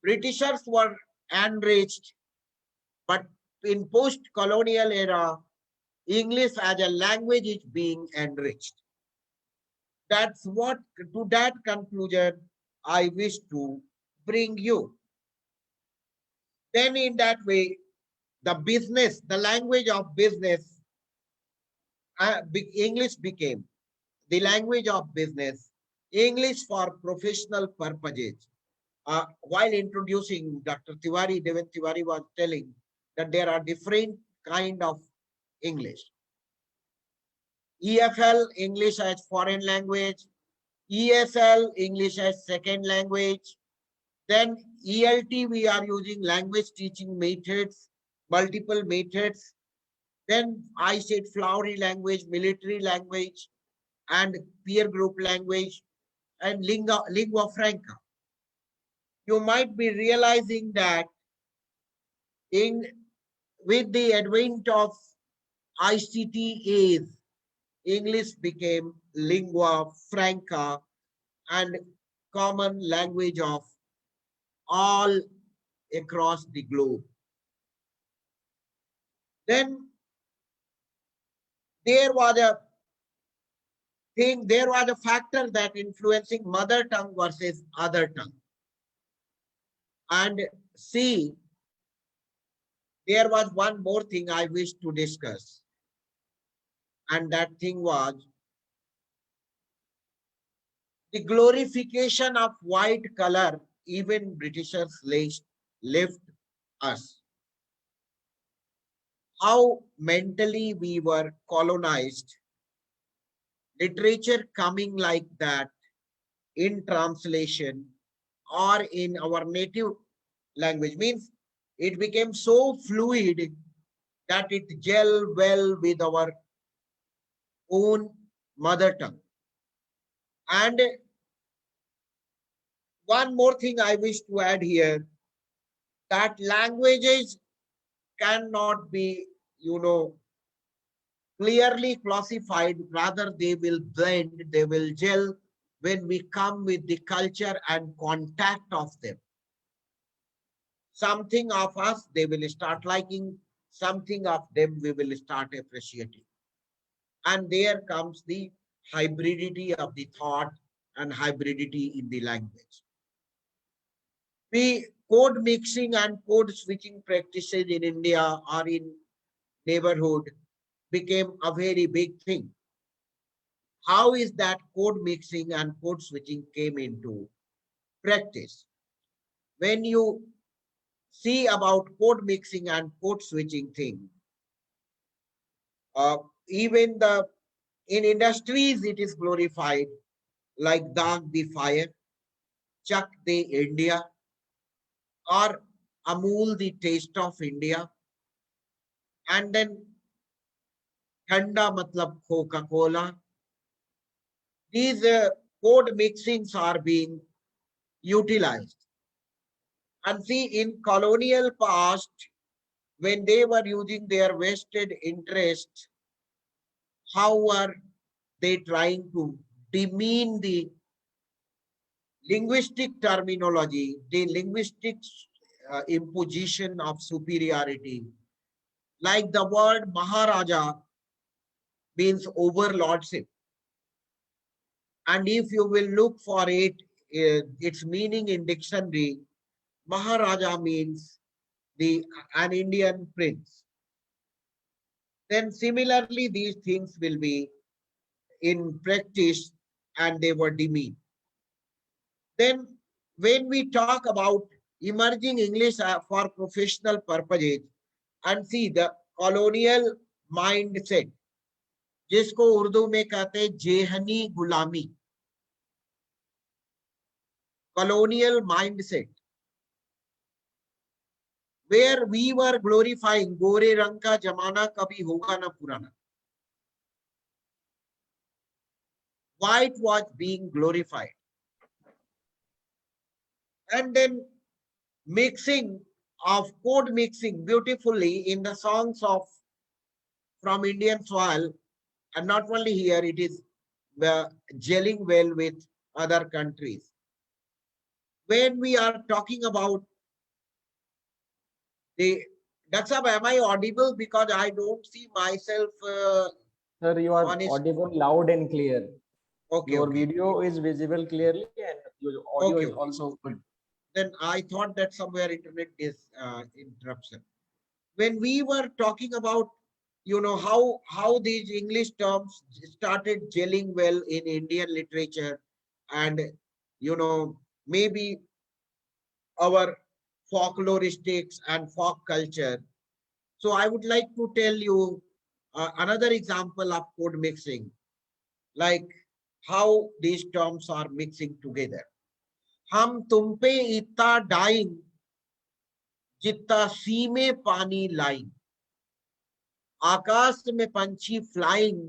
Britishers were enriched, but in post-colonial era, English as a language is being enriched. That's what, to that conclusion, I wish to bring you. Then in that way, the language of business, English became the language of business, English for professional purposes. While introducing Dr. Tiwari, Devin Tiwari was telling that there are different kind of English. EFL, English as foreign language. ESL, English as second language. Then ELT, we are using language teaching methods, multiple methods. Then I said flowery language, military language. and peer group language and lingua franca. You might be realizing that in with the advent of ICT age, English became lingua franca and common language of all across the globe. Then there was a there was a factor that influencing mother tongue versus other tongue. And see, there was one more thing I wish to discuss. And that thing was the glorification of white color. Even Britishers left us. How mentally we were colonized. Literature coming like that in translation or in our native language means it became so fluid that it gel well with our own mother tongue. And one more thing I wish to add here, that languages cannot be, clearly classified, rather they will blend, they will gel when we come with the culture and contact of them. Something of us they will start liking, something of them we will start appreciating. And there comes the hybridity of the thought and hybridity in the language. The code mixing and code switching practices in India or in neighborhood became a very big thing. How is that code mixing and code switching came into practice? When you see about code mixing and code switching thing, even in industries it is glorified, like Dag the Fire, Chak the India, or Amul the Taste of India, and then Thanda matlab Coca-Cola. These code mixings are being utilized. And see, in colonial past, when they were using their vested interest, how were they trying to demean the linguistic terminology, the linguistic imposition of superiority? Like the word Maharaja means overlordship. And if you will look for it, its meaning in dictionary, Maharaja means an Indian prince. Then similarly, these things will be in practice and they were demeaned. Then when we talk about emerging English for professional purposes, and see the colonial mindset, जिसको उर्दू में कहते हैं जेहनी गुलामी, colonial mindset, where we were glorifying गोरे रंग का जमाना कभी होगा ना पुराना. White was being glorified. And then mixing of code mixing beautifully in the songs of from Indian soil, and not only here, it is gelling well with other countries. When we are talking about the, Dr. am I audible? Because I don't see myself. Sir, you are honest. audible loud and clear. Okay. Your Okay. video is visible clearly and your audio Okay, is okay. also good. Then I thought that somewhere internet is interruption. When we were talking about, how these English terms started gelling well in Indian literature, and maybe our folkloristics and folk culture. So I would like to tell you another example of code mixing, like how these terms are mixing together. हम तुम पे इतना dying जितना सी में पानी line, आकाश में पंछी flying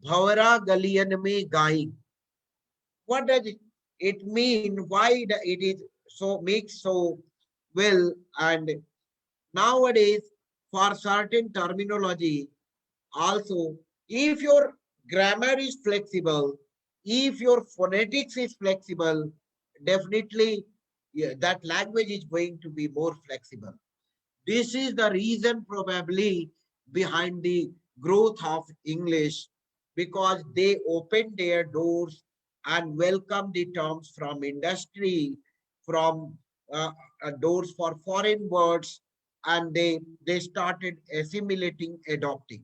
Bhavara Galiyan mein gayi. What does it mean? Why it is so makes so well? And nowadays, for certain terminology, also, if your grammar is flexible, if your phonetics is flexible, definitely yeah, that language is going to be more flexible. This is the reason probably behind the growth of English, because they open their doors and welcome the terms from industry, from doors for foreign words, and they started assimilating, adopting.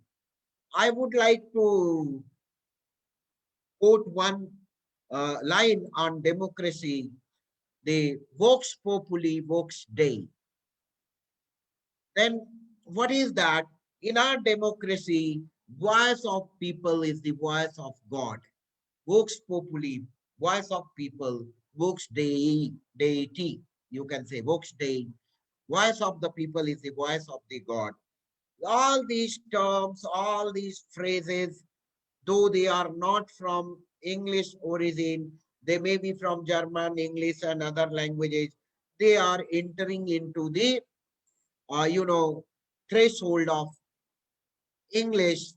I would like to quote one line on democracy, the vox populi, vox dei. Then what is that? In our democracy, voice of people is the voice of God. Vox populi, voice of people, vox dei, deity. You can say vox dei. Voice of the people is the voice of the God. All these terms, all these phrases, though they are not from English origin, they may be from German, English, and other languages. They are entering into the, threshold of English.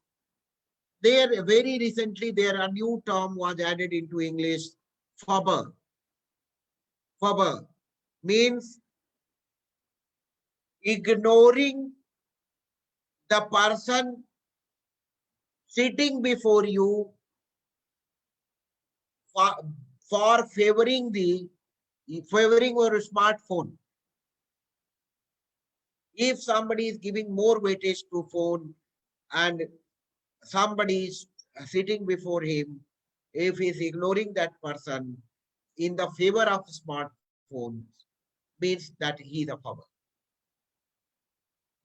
There, very recently, there a new term was added into English, fubber. Fubber means ignoring the person sitting before you for, for favoring your smartphone. If somebody is giving more weightage to phone and somebody is sitting before him, if he is ignoring that person in the favor of smartphones, means that he is a power.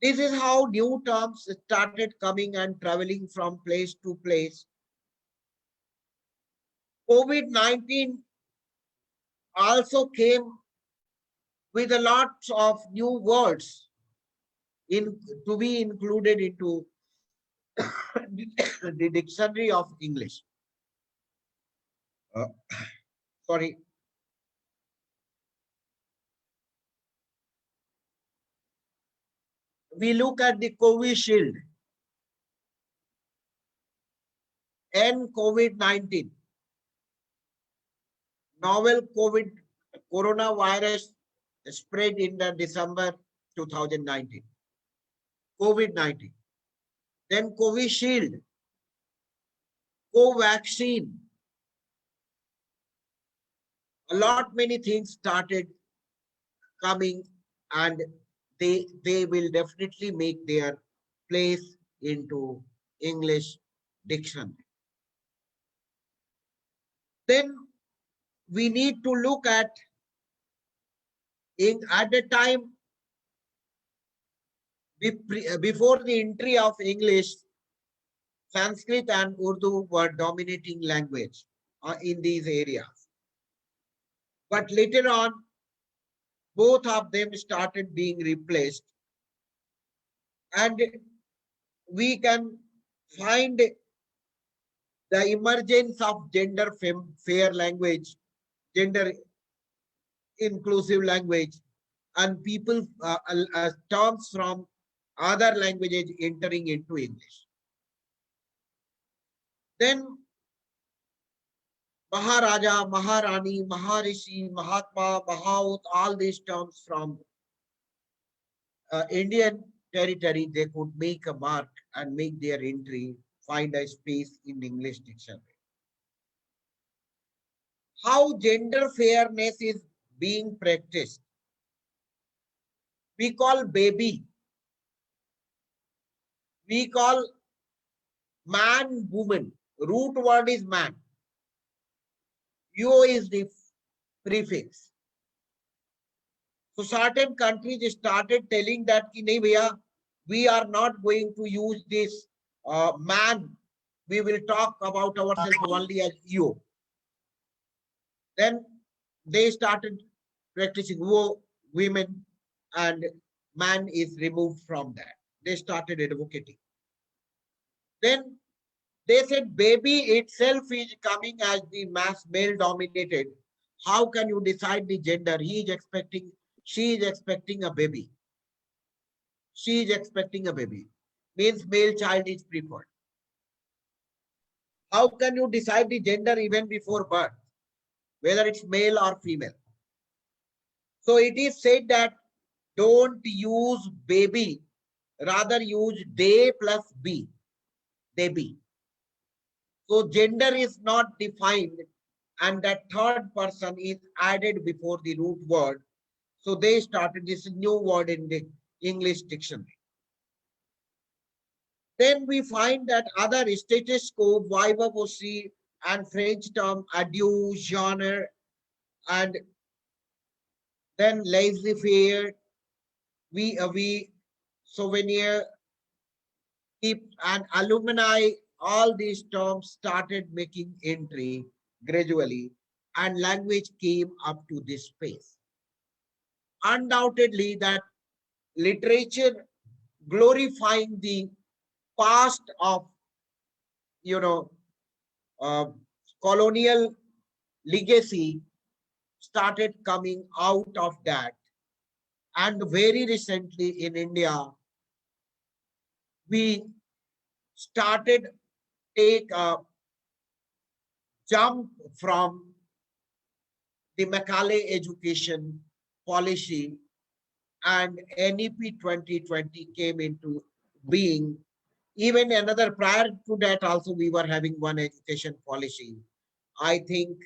This is how new terms started coming and traveling from place to place. COVID-19 also came with a lot of new words in to be included into the dictionary of English. Sorry. We look at the Covishield and COVID-19. Novel coronavirus spread in the December 2019. COVID-19. Then Covishield, Covaxin. A lot many things started coming, and they will definitely make their place into English dictionary. Then we need to look at the time before the entry of English, Sanskrit and Urdu were dominating language in these areas. But later on, both of them started being replaced, and we can find the emergence of gender fair language, gender inclusive language, and people terms from other languages entering into English. Then Maharaja, Maharani, Maharishi, Mahatma, Mahaut, all these terms from Indian territory, they could make a mark and make their entry, find a space in English dictionary. How gender fairness is being practiced. We call baby. We call man, woman. Root word is man. Yo is the prefix. So certain countries started telling that we are not going to use this man. We will talk about ourselves only as you. Then they started practicing women, and man is removed from that. They started advocating. Then They said baby itself is coming as the mass male dominated. How can you decide the gender? She is expecting a baby. She is expecting a baby. Means male child is preferred. How can you decide the gender even before birth? Whether it's male or female. So it is said that don't use baby, rather use they plus be, they be. So gender is not defined and that third person is added before the root word. So they started this new word in the English dictionary. Then we find that other stethoscope, viva voce, and French term adieu, genre, and then laissez-faire, we souvenir, keep, and alumni, all these terms started making entry gradually, and language came up to this space. Undoubtedly, that literature glorifying the past of, you know, uh, colonial legacy started coming out of that. And very recently in India, we started take a jump from the Macaulay education policy, and NEP 2020 came into being. Even another prior to that also we were having one education policy. I think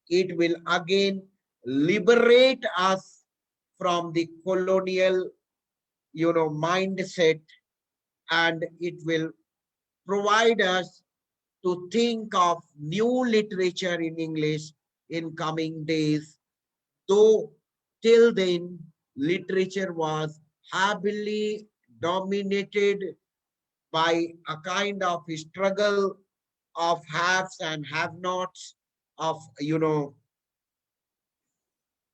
it will again liberate us from the colonial, mindset, and it will provide us to think of new literature in English in coming days. Though till then, literature was heavily dominated by a kind of struggle of haves and have-nots, of,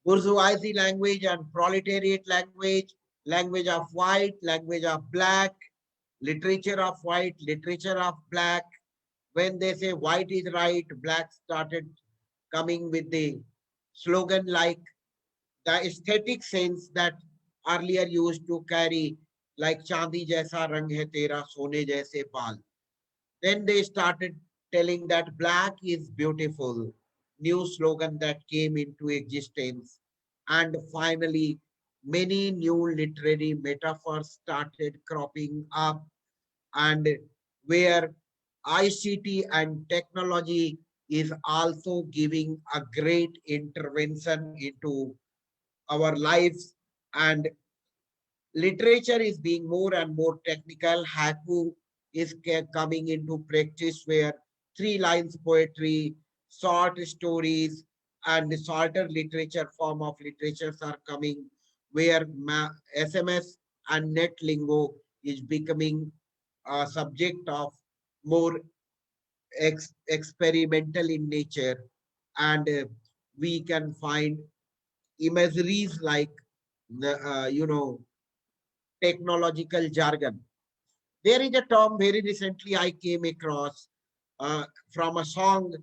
bourgeoisie language and proletariat language, language of white, language of black, literature of white, literature of black. When they say white is right, black started coming with the slogan like the aesthetic sense that earlier used to carry, like Chandi jaisa rang hai tera, sone jaise baal. Then they started telling that black is beautiful, new slogan that came into existence. And finally, many new literary metaphors started cropping up, and where ICT and technology is also giving a great intervention into our lives, and literature is being more and more technical. Haiku is coming into practice, where 3 lines poetry, short stories, and the shorter literature form of literatures are coming, where SMS and net lingo is becoming a subject of more experimental in nature, and we can find imageries like the technological jargon. There is a term very recently I came across from a song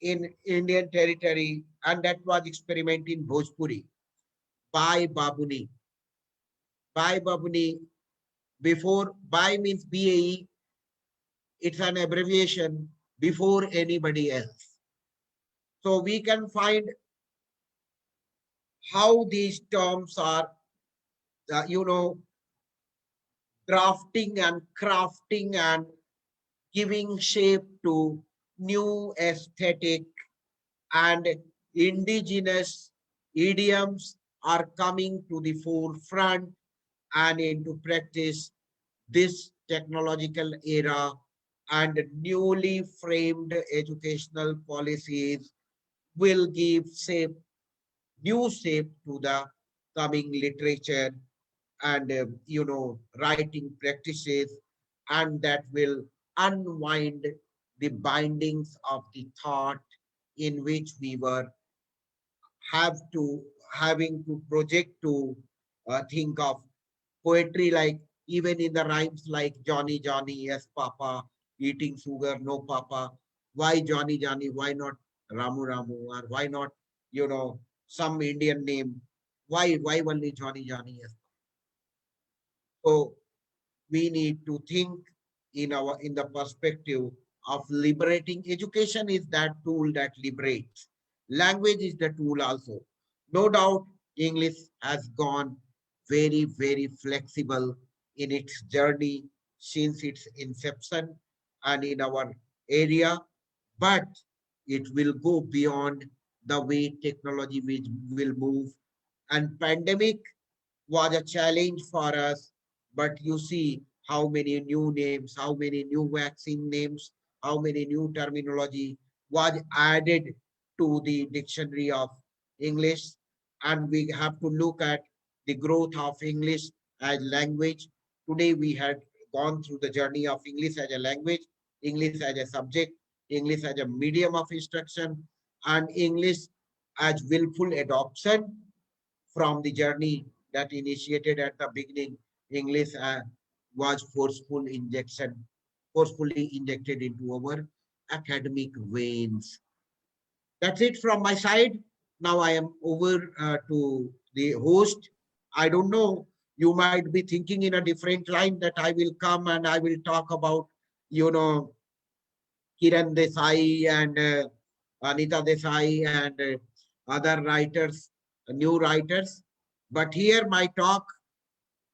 in Indian territory, and that was experiment in Bhojpuri. Bhai Babuni. Bhai Babuni, before Bhai means BAE, it's an abbreviation, before anybody else. So we can find how these terms are, drafting and crafting and giving shape to new aesthetic, and indigenous idioms are coming to the forefront and into practice this technological era, and newly framed educational policies will give new shape to the coming literature and writing practices, and that will unwind the bindings of the thought in which we were having to project to think of poetry, like even in the rhymes like Johnny Johnny, yes Papa, eating sugar, no papa. Why Johnny Johnny? Why not Ramu Ramu? Or why not, some Indian name? Why only Johnny Johnny? So we need to think in the perspective of liberating. Education is that tool that liberates. Language is the tool also. No doubt English has gone very, very flexible in its journey since its inception and in our area, but it will go beyond the way technology will move. And pandemic was a challenge for us, but you see how many new names, how many new vaccine names, how many new terminology was added to the dictionary of English. And we have to look at the growth of English as language. Today we had gone through the journey of English as a language, English as a subject, English as a medium of instruction, and English as willful adoption from the journey that initiated at the beginning. English was forcefully injected into our academic veins. That's it from my side. Now I am over to the host. I don't know, you might be thinking in a different line that I will come and I will talk about, Kiran Desai and Anita Desai and other writers, new writers. But here my talk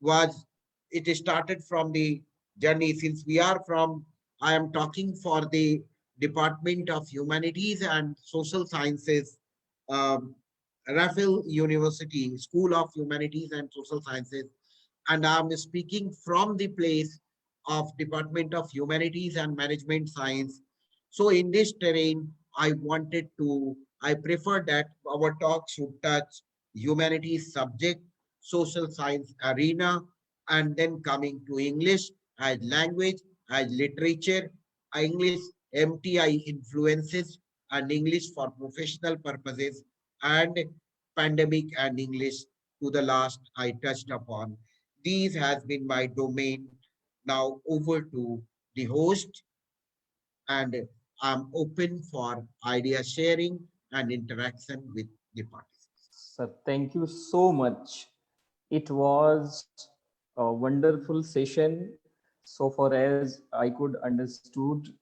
was, it started from the journey. Since we are from, I am talking for the Department of Humanities and Social Sciences, um, Raffle University, School of Humanities and Social Sciences. And I'm speaking from the place of Department of Humanities and Management Science. So in this terrain, I prefer that our talk should touch humanities subject, social science arena, and then coming to English as language, as literature, English MTI influences, and English for professional purposes, and pandemic and English to the last I touched upon. These has been my domain. Now over to the host, and I'm open for idea sharing and interaction with the participants. Sir, thank you so much. It was a wonderful session. So far as I could understood,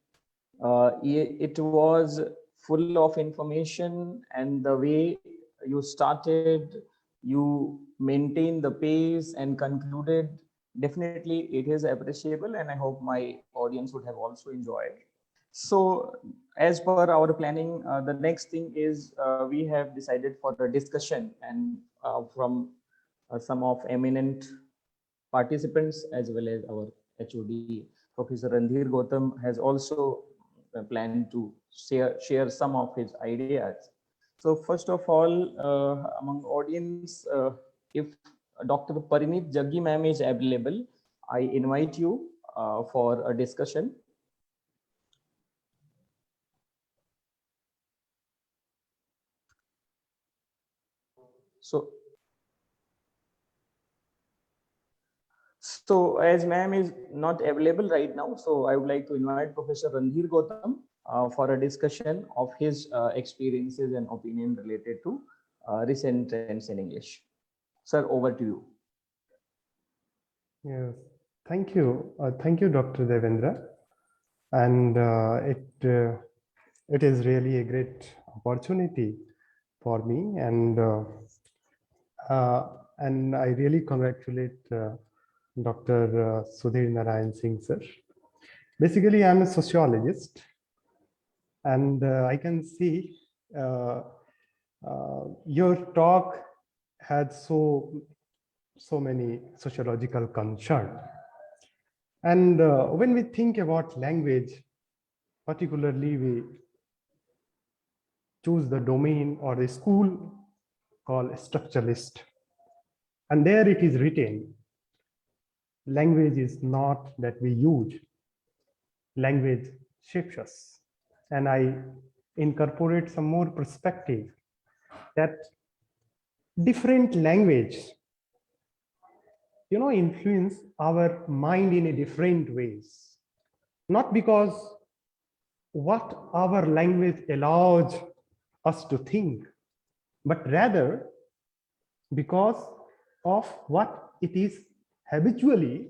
it was full of information, and the way you started, you maintained the pace and concluded. Definitely, it is appreciable, and I hope my audience would have also enjoyed. So, as per our planning, the next thing is we have decided for the discussion, and from some of eminent participants as well as our HOD, Professor Randhir Gautam, has also planned to share some of his ideas. So first of all, among audience, if Dr. Parinit Jaggi ma'am is available, I invite you for a discussion. So as ma'am is not available right now, so I would like to invite Professor Randhir Gautam for a discussion of his experiences and opinion related to recent trends in English. Sir, over to you. Yes, thank you. Thank you, Dr. Devendra. And it is really a great opportunity for me. And I really congratulate Dr. Sudhir Narayan Singh, sir. Basically, I'm a sociologist, and I can see your talk had so many sociological concerns. And when we think about language, particularly we choose the domain or the school called structuralist. And there it is written, language is not that we use, language shapes us. And I incorporate some more perspective that different language, influence our mind in a different ways. not because what our language allows us to think, but rather because of what it is habitually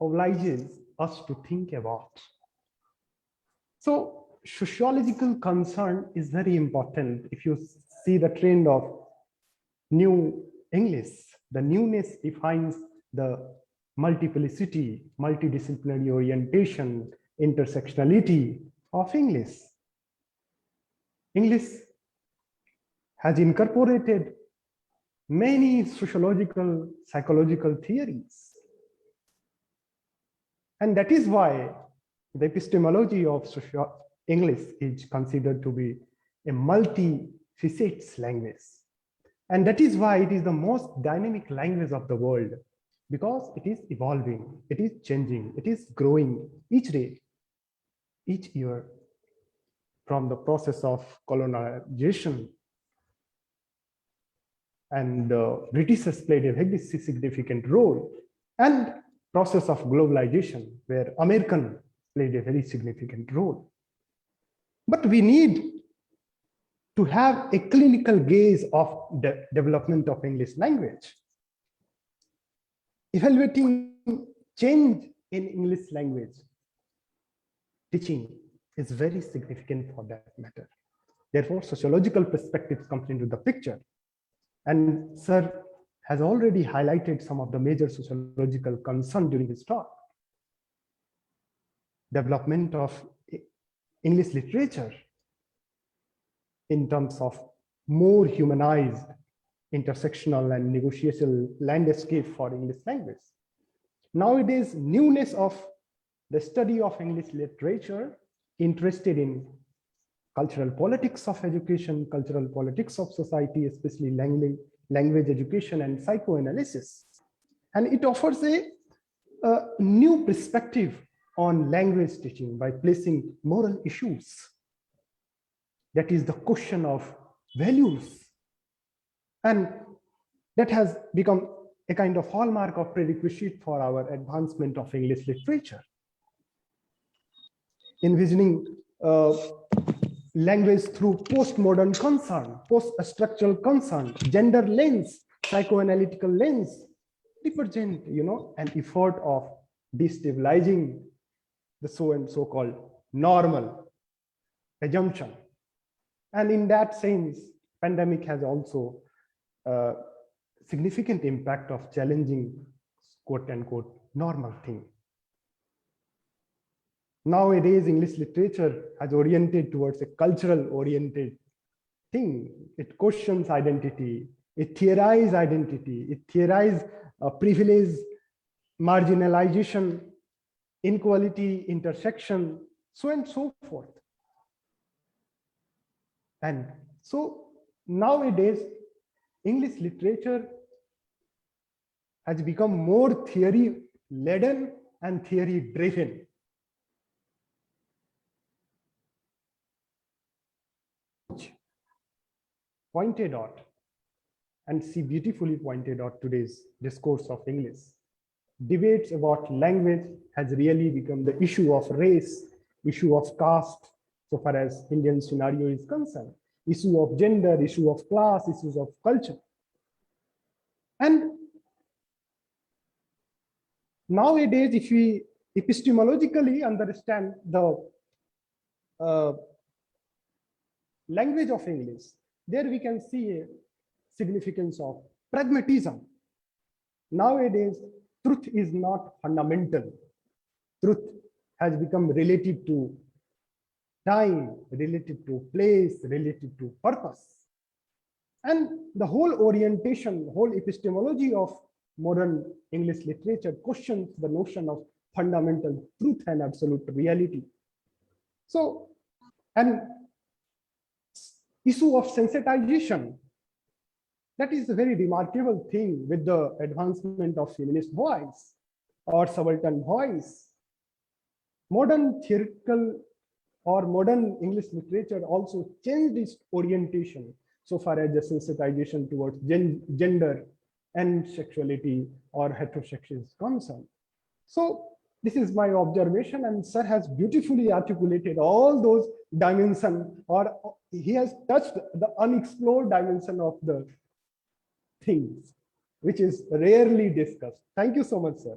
obliges us to think about. So sociological concern is very important. If you see the trend of new English, the newness defines the multiplicity, multidisciplinary orientation, intersectionality of English. English has incorporated many sociological, psychological theories. And that is why the epistemology of English is considered to be a multi-facets language. And that is why it is the most dynamic language of the world, because it is evolving, it is changing, it is growing each day, each year, from the process of colonization. And British has played a very significant role, and process of globalization, where American played a very significant role. But we need to have a clinical gaze of the development of English language. Evaluating change in English language teaching is very significant for that matter. Therefore, sociological perspectives comes into the picture. And Sir has already highlighted some of the major sociological concerns during his talk. Development of English literature in terms of more humanized, intersectional and negotiable landscape for English language. Nowadays, newness of the study of English literature interested in cultural politics of education, cultural politics of society, especially language education and psychoanalysis. And it offers a new perspective on language teaching by placing moral issues. That is the question of values. And that has become a kind of hallmark of prerequisite for our advancement of English literature. Envisioning language through postmodern concern, post-structural concern, gender lens, psychoanalytical lens, represent, an effort of destabilizing the so-called normal assumption. And in that sense, pandemic has also significant impact of challenging quote unquote normal thing. Nowadays, English literature has oriented towards a cultural oriented thing. It questions identity, it theorizes identity, it theorizes privilege, marginalization, inequality, intersection, so and so forth. And so nowadays, English literature has become more theory-laden and theory-driven. Pointed out, and she beautifully pointed out today's discourse of English. Debates about language has really become the issue of race, issue of caste, so far as Indian scenario is concerned, issue of gender, issue of class, issues of culture. And nowadays, if we epistemologically understand the language of English, there we can see a significance of pragmatism. Nowadays, truth is not fundamental. Truth has become relative to time, relative to place, relative to purpose. And the whole orientation, whole epistemology of modern English literature questions the notion of fundamental truth and absolute reality. So, and issue of sensitization, that is a very remarkable thing with the advancement of feminist voice or subaltern voice. Modern theoretical or modern English literature also changed its orientation so far as the sensitization towards gender and sexuality or heterosexual is concerned. So This is my observation, and sir has beautifully articulated all those dimensions, or he has touched the unexplored dimension of the things, which is rarely discussed. Thank you so much, sir.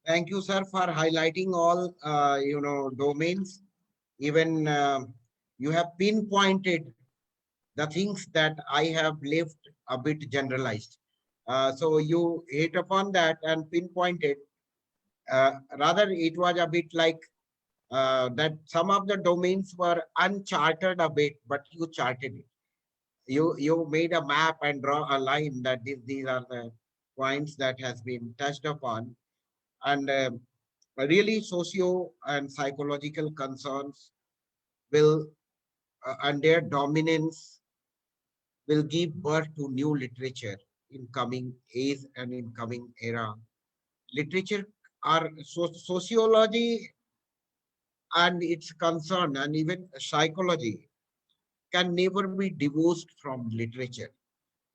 Thank you, sir, for highlighting all, domains. Even you have pinpointed the things that I have left a bit generalized. So you hit upon that and pinpointed. Rather, it was a bit like that some of the domains were uncharted a bit, but you charted it. You made a map and draw a line that these are the points that has been touched upon. And really socio and psychological concerns will and their dominance will give birth to new literature in coming age and in coming era. Literature are sociology and its concern, and even psychology can never be divorced from literature.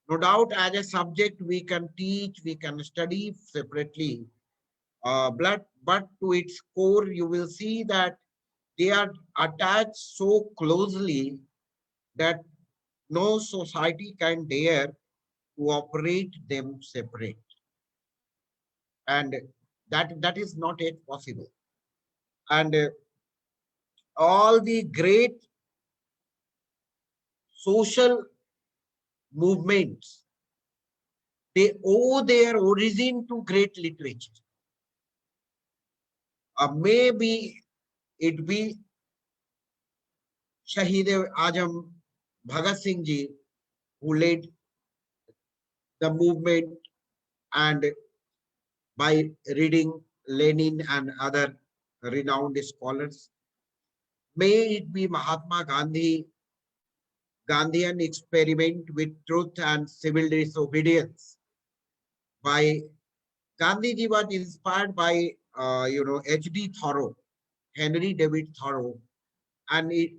No doubt, as a subject, we can teach, we can study separately, but to its core, you will see that they are attached so closely that no society can dare to operate them separate. And that is not yet possible. And all the great social movements, they owe their origin to great literature. Maybe it be Shahid Ajam Bhagat Singh ji, who led the movement, and by reading Lenin and other renowned scholars. May it be Mahatma Gandhi, Gandhian experiment with truth and civil disobedience. By Gandhiji was inspired by H.D. Thoreau, Henry David Thoreau, and he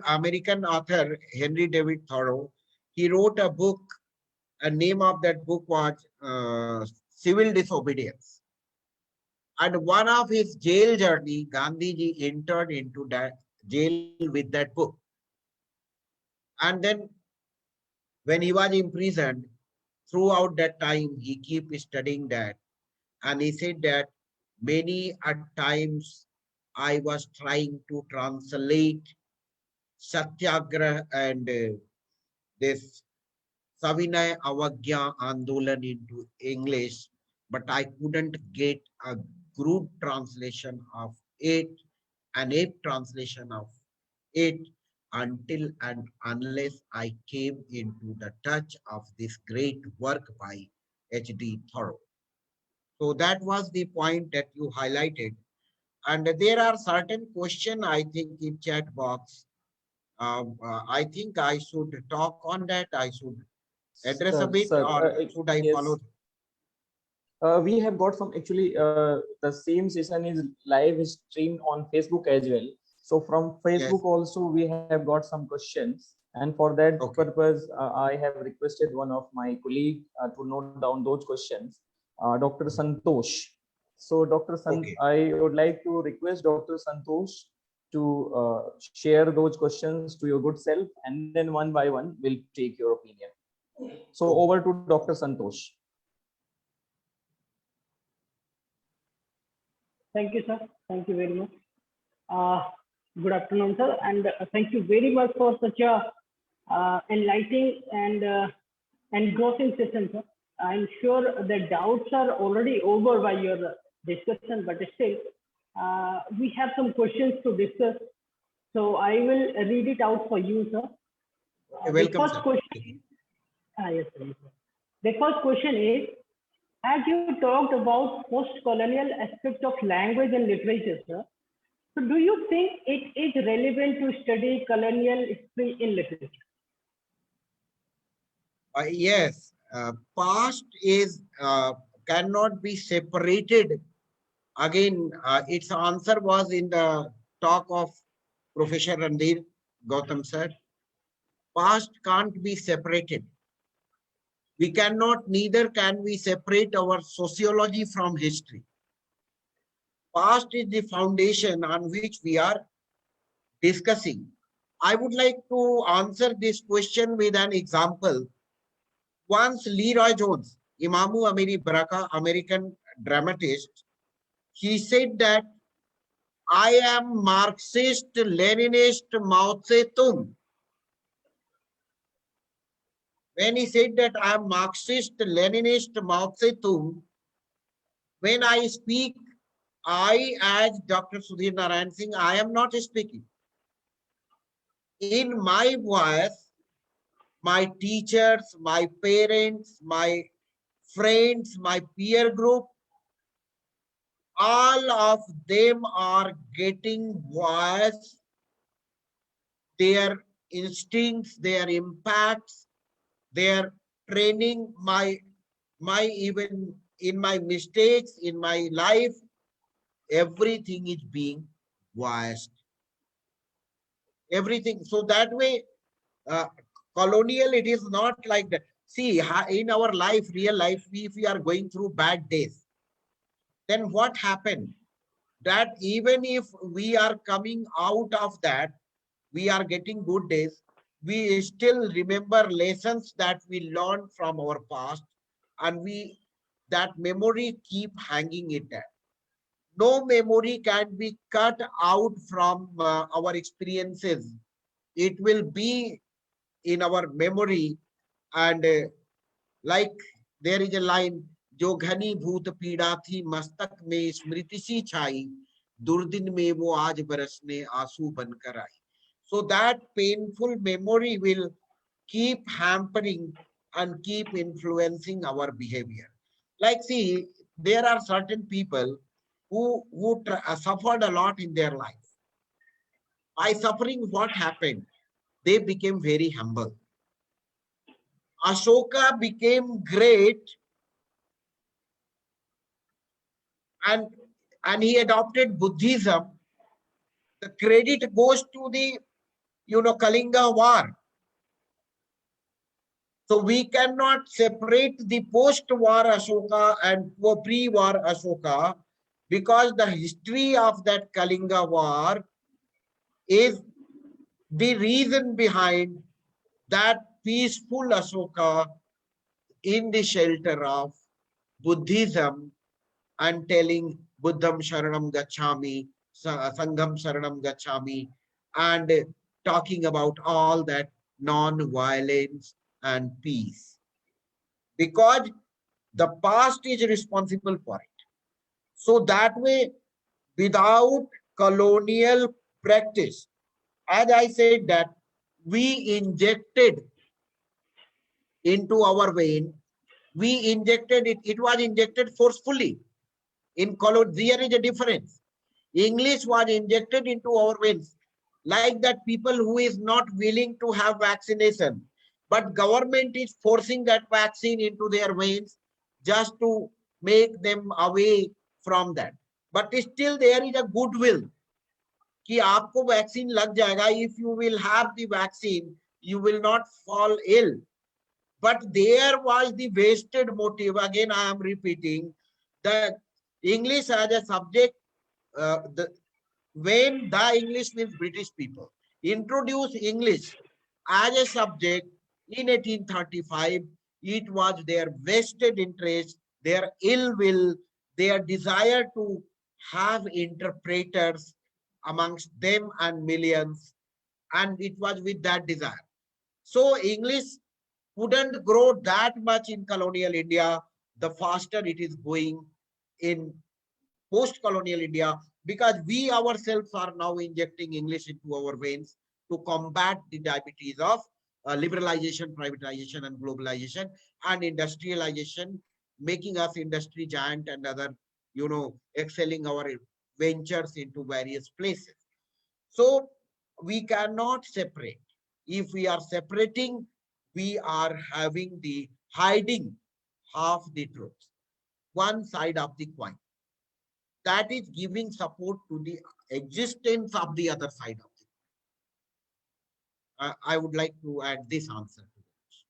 American author Henry David Thoreau. He wrote a book. The name of that book was Civil Disobedience. And one of his jail journey, Gandhiji entered into that jail with that book. And then when he was imprisoned, throughout that time, he kept studying that. And he said that many at times I was trying to translate Satyagraha and this Savinay Avagya Andolan into English, but I couldn't get a good translation of it, an apt translation of it, until and unless I came into the touch of this great work by H.D. Thoreau. So that was the point that you highlighted. And there are certain questions, I think, in chat box. I think I should talk on that. I should address a bit, or should I yes. follow? We have got some, actually, the same session is live streamed on Facebook as well. So from Facebook also we have got some questions, and for that purpose I have requested one of my colleague to note down those questions, Dr. Santosh. So Dr. I would like to request Dr. Santosh to share those questions to your good self, and then one by one we'll take your opinion. So over to Dr. Santosh. Thank you, sir. Thank you very much. Good afternoon, sir, and thank you very much for such a enlightening and engrossing session, sir. I'm sure the doubts are already over by your discussion, but still, we have some questions to discuss. So I will read it out for you, sir. Welcome, the first sir. question. Yes, sir. The first question is, as you talked about post-colonial aspect of language and literature, sir, so do you think it is relevant to study colonial history in literature? Yes, past is cannot be separated. Again, its answer was in the talk of Professor Randhir Gautam sir. Past can't be separated. We cannot, neither can we separate our sociology from history. Past is the foundation on which we are discussing. I would like to answer this question with an example. Once Leroy Jones, Imamu Amiri Baraka, American dramatist, he said that I am Marxist, Leninist, Mao Zedong. When he said that I am Marxist, Leninist, Mao Zedong, when I speak, I, as Dr. Sudhir Narayan Singh, I am not speaking. In my voice, my teachers, my parents, my friends, my peer group, all of them are getting voice, their instincts, their impacts, their training, my even in my mistakes, in my life, everything is being voiced. Everything. So that way, colonial, it is not like that. See, in our life, real life, if we are going through bad days, then what happened? That even if we are coming out of that, we are getting good days, we still remember lessons that we learned from our past, and we, that memory keep hanging it there. No memory can be cut out from our experiences. It will be in our memory. And like there is a line, जो घनी भूत पीड़ा थी मस्तक में स्मृति सी छाई, दुर्दिन में वो आज बरसने आंसू बनकर आई. So that painful memory will keep hampering and keep influencing our behavior. Like, see, there are certain people who suffered a lot in their life. By suffering, what happened? They became very humble. Ashoka became great, and he adopted Buddhism. The credit goes to the, Kalinga War. So we cannot separate the post-war Ashoka and pre-war Ashoka, because the history of that Kalinga War is the reason behind that peaceful Ashoka in the shelter of Buddhism and telling Buddham Sharanam Gacchami, Sangham Sharanam Gacchami, and talking about all that non-violence and peace. Because the past is responsible for it. So that way, without colonial practice, as I said that we injected into our vein, we injected it, it was injected forcefully. In colonial, there is a difference. English was injected into our veins, like that people who is not willing to have vaccination, but government is forcing that vaccine into their veins just to make them away from that. But still there is a goodwill कि आपको vaccine लग जाएगा, if you will have the vaccine, you will not fall ill. But there was the wasted motive. Again, I am repeating that English as a subject, when the English means British people introduced English as a subject in 1835, it was their vested interest, their ill will, their desire to have interpreters amongst them and millions, and it was with that desire. So English wouldn't grow that much in colonial India, the faster it is going in post-colonial India, because we ourselves are now injecting English into our veins to combat the diabetes of liberalization, privatization, and globalization, and industrialization, making us industry giant and other, excelling our ventures into various places. So we cannot separate. If we are separating, we are having the hiding half the truth, one side of the coin. That is giving support to the existence of the other side of it. I would like to add this answer to this.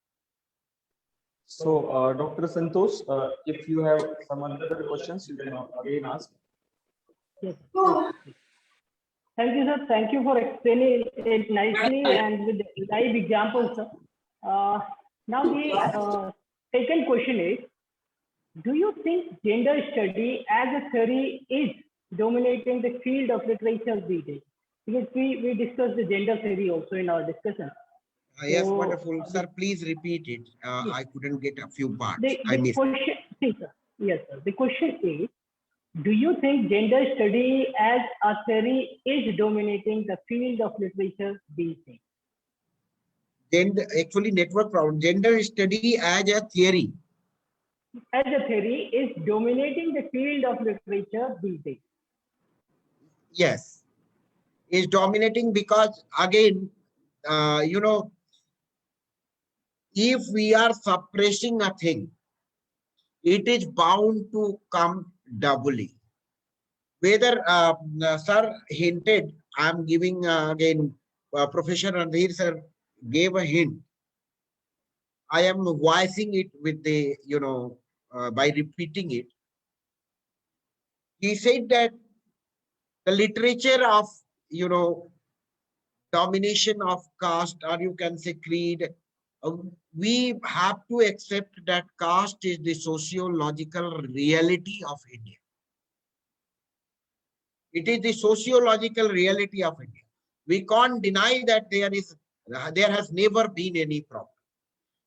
So, Dr. Santosh, if you have some other questions, you can again ask. Yes. Thank you, sir. Thank you for explaining it nicely and with live examples, sir. Now the second question is, do you think gender study as a theory is dominating the field of literature these days? Because we discussed the gender theory also in our discussion. Yes, So, wonderful. Sir, please repeat it. Yes. I couldn't get a few parts. The I missed. question, see, sir. Yes, sir. The question is, do you think gender study as a theory is dominating the field of literature these days? Gender, actually, network problem. Gender study as a theory. As a theory is dominating the field of literature these days. Yes, is dominating because again, you know, if we are suppressing a thing, it is bound to come doubly. Whether sir hinted, I'm giving again, Professor Randhir sir gave a hint. I am voicing it with the, you know, by repeating it. He said that the literature of, you know, domination of caste, or you can say creed, we have to accept that caste is the sociological reality of India. It is the sociological reality of India. We can't deny that there has never been any problem.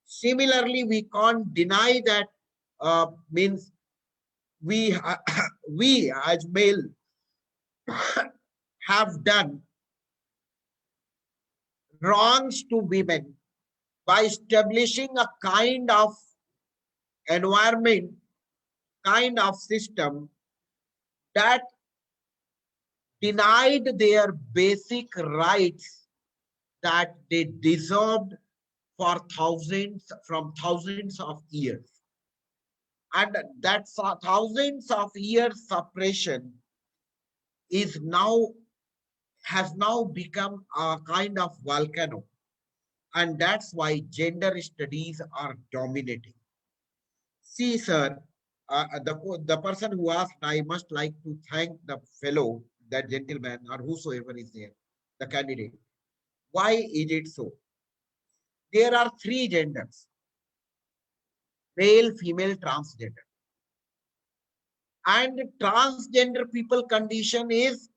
Similarly, we can't deny that means we we as male have done wrongs to women by establishing a kind of environment, kind of system that denied their basic rights that they deserved for thousands of years. And that thousands of years suppression is now has now become a kind of volcano. And that's why gender studies are dominating. See, sir, the person who asked, I must like to thank the fellow, that gentleman, or whosoever is there, the candidate. Why is it so? There are three genders: male, female, transgender. And transgender people condition is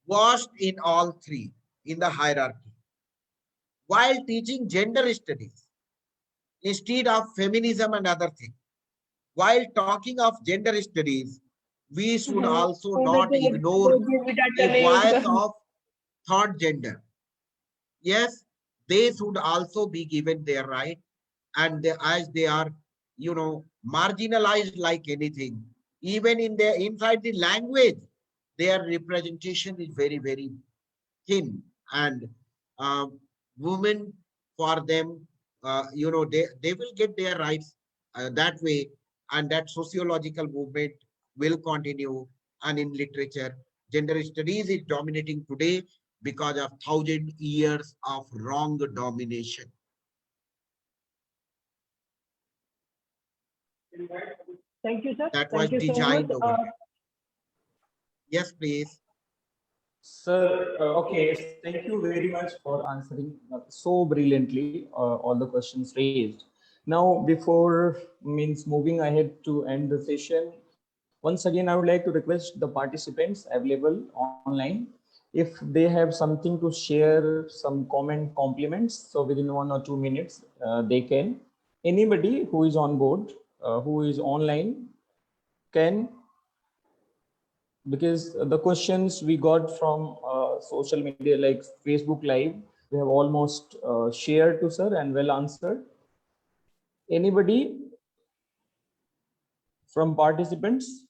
worst in all three in the hierarchy. While teaching gender studies, instead of feminism and other things, while talking of gender studies, we should also not ignore the voice of third gender. Yes, they should also be given their right, and as they are, you know, marginalized like anything, even in their inside the language, their representation is very, very thin. And women, for them, you know, they will get their rights that way, and that sociological movement will continue. And in literature, gender studies is dominating today because of 1,000 years of wrong domination. Thank you, sir. That was Thank you so designed much. over there. Yes, please. Sir, okay, thank you very much for answering so brilliantly all the questions raised. Now, before moving ahead to end the session, once again, I would like to request the participants available online, if they have something to share, some comment, compliments, so within 1 or 2 minutes, they can. Anybody who is on board, who is online, can, because the questions we got from social media like Facebook Live, we have almost shared to sir and well answered. Anybody from participants?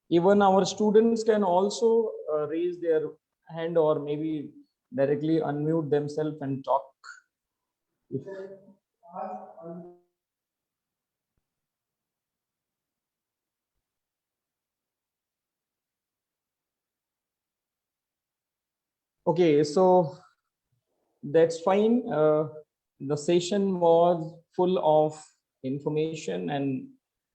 Even our students can also raise their hand or maybe directly unmute themselves and talk. Okay, so that's fine. The session was full of information and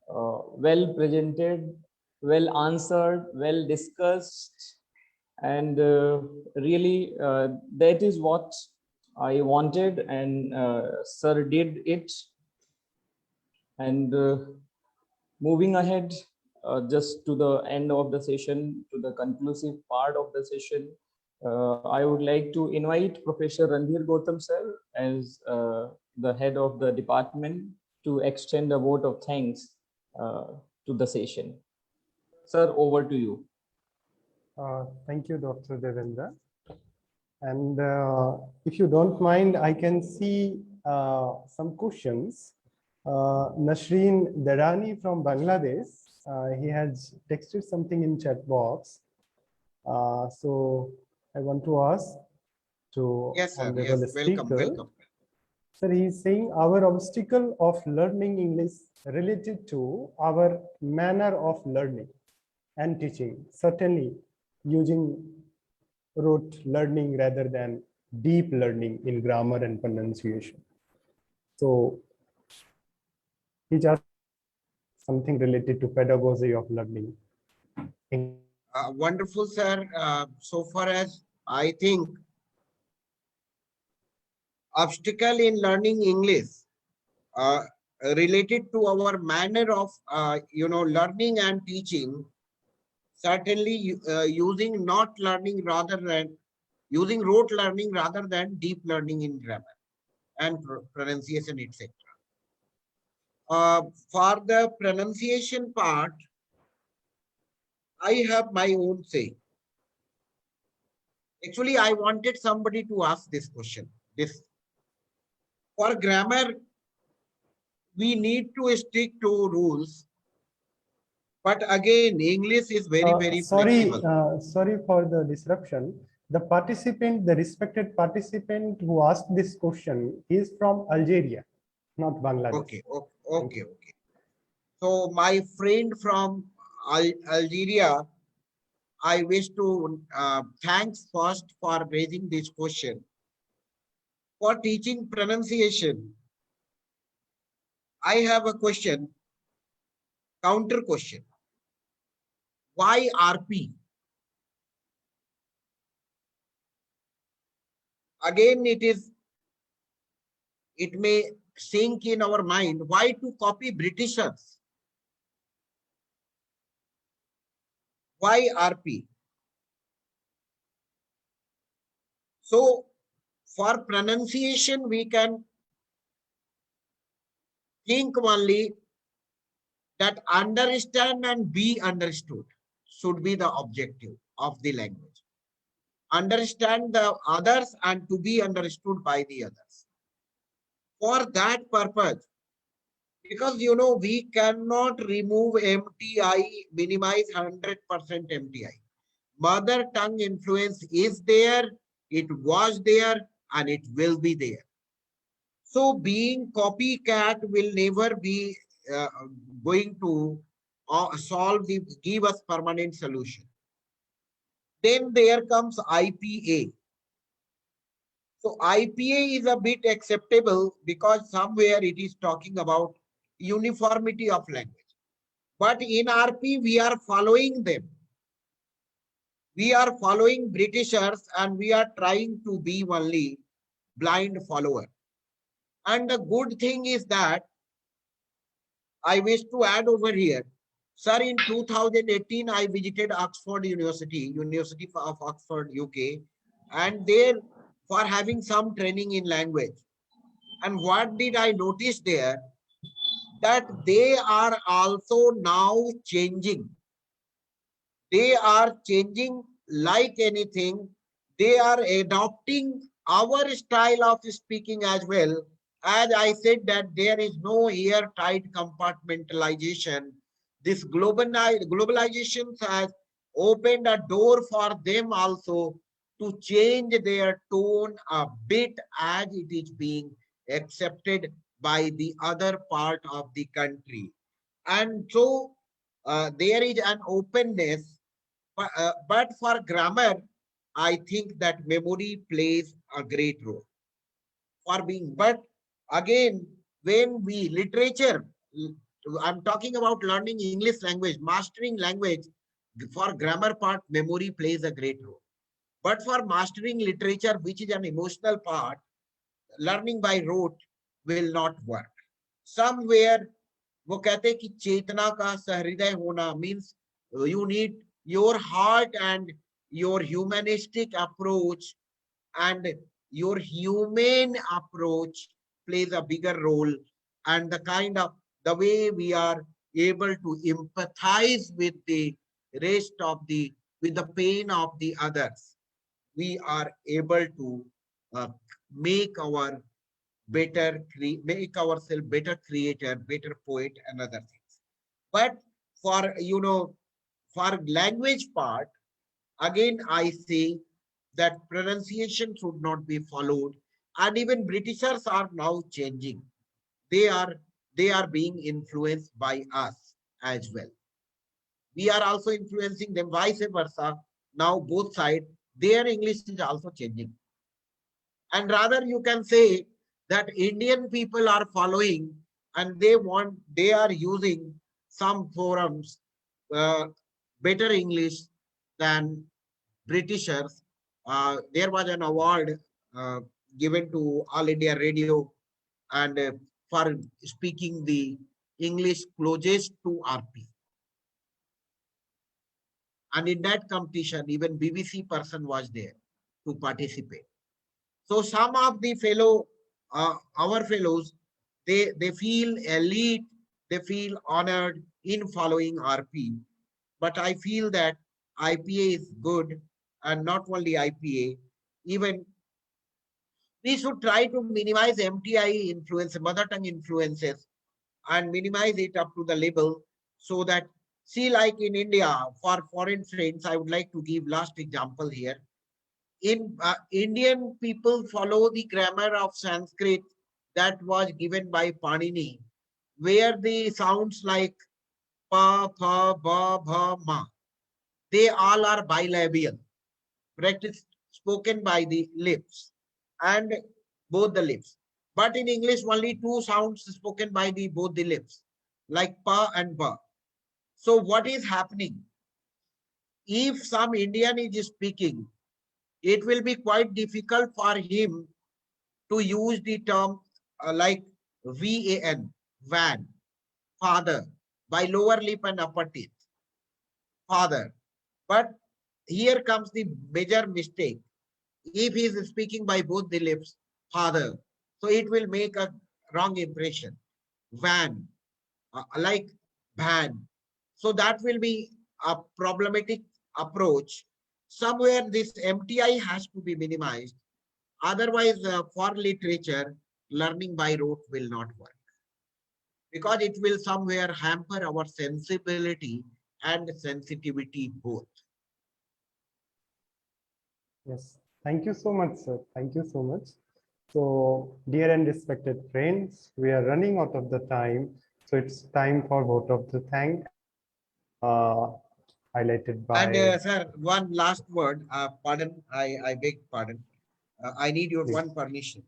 well presented, well answered, well discussed, and really that is what I wanted, and sir did it. And moving ahead, just to the end of the session, to the conclusive part of the session, I would like to invite Professor Randhir Gautam sir as the head of the department to extend a vote of thanks to the session. Sir, over to you. Thank you, Dr. Devendra. And if you don't mind, I can see some questions. Nasreen Darani from Bangladesh, he has texted something in chat box. So I want to ask to Yes, sir. honorable Yes, welcome, speaker. welcome. Sir, he is saying our obstacle of learning English related to our manner of learning and teaching, certainly using rote learning rather than deep learning in grammar and pronunciation. So he just something related to pedagogy of learning. Wonderful, sir. So far as I think obstacle in learning English related to our manner of learning and teaching, certainly using not learning rather than using rote learning rather than deep learning in grammar and pronunciation, etc. For the pronunciation part, I have my own say. Actually, I wanted somebody to ask this question. For grammar, we need to stick to rules. But again, English is very flexible. Sorry for the disruption. The participant, the respected participant who asked this question is from Algeria, not Bangladesh. Okay. So my friend from Algeria, I wish to thanks first for raising this question. For teaching pronunciation, I have a question, counter question. Why RP? Again, it may sink in our mind. Why to copy Britishers? Why RP? So for pronunciation, we can think only that understand and be understood should be the objective of the language. Understand the others and to be understood by the others. For that purpose, because we cannot remove MTI, minimize 100% MTI. Mother tongue influence is there, it was there, and it will be there. So being copycat will never be going to give us permanent solution. Then there comes IPA. So IPA is a bit acceptable because somewhere it is talking about uniformity of language. But in RP, we are following them. We are following Britishers and we are trying to be only blind follower. And the good thing is that I wish to add over here, sir, in 2018, I visited Oxford University of Oxford, UK, and there for having some training in language. And what did I notice there? That they are also now changing. They are changing like anything. They are adopting our style of speaking as well. As I said that there is no airtight compartmentalization. This globalization has opened a door for them also to change their tone a bit as it is being accepted by the other part of the country. And so there is an openness, but for grammar, I think that memory plays a great role. for being, but again, when we literature, I'm talking about learning English language, mastering language. For grammar part, memory plays a great role. But for mastering literature, which is an emotional part, learning by rote will not work. Somewhere वो कहते हैं कि चेतना का सहृदय होना means you need your heart and your humanistic approach and your humane approach plays a bigger role, and the kind of the way we are able to empathize with the rest of the with the pain of the others, we are able to uh, make our make ourselves better creator, better poet, and other things. But for for language part, again I say that pronunciation should not be followed, and even Britishers are now changing. They are they are being influenced by us as well. We are also influencing them, vice versa. Now both sides, their English is also changing. And rather you can say that Indian people are following and they are using some forums, better English than Britishers. There was an award uh, given to All India Radio and for speaking the English closest to RP. And in that competition, even BBC person was there to participate. So some of the our fellows, they feel elite, they feel honored in following RP. But I feel that IPA is good, and not only IPA, even we should try to minimize MTI influence, mother tongue influences, and minimize it up to the level so that, see, like in India, for foreign friends, I would like to give last example here. In Indian people follow the grammar of Sanskrit that was given by Panini, where the sounds like pa, pa, ba, bha, ma, they all are bilabial, practiced spoken by the lips and both the lips. But in English, only two sounds spoken by the both the lips, like pa and ba. So what is happening? If some Indian is speaking, it will be quite difficult for him to use the term like VAN, van, father, by lower lip and upper teeth, father. But here comes the major mistake. If he is speaking by both the lips, father, so it will make a wrong impression. Van, like van. So that will be a problematic approach. Somewhere this MTI has to be minimized. Otherwise, for literature, learning by rote will not work because it will somewhere hamper our sensibility and sensitivity both. Yes, thank you so much, sir. Thank you so much. So, dear and respected friends, we are running out of the time. So it's time for vote of the thank, highlighted by. And sir, one last word. Pardon, I beg pardon. I need your Please. one permission.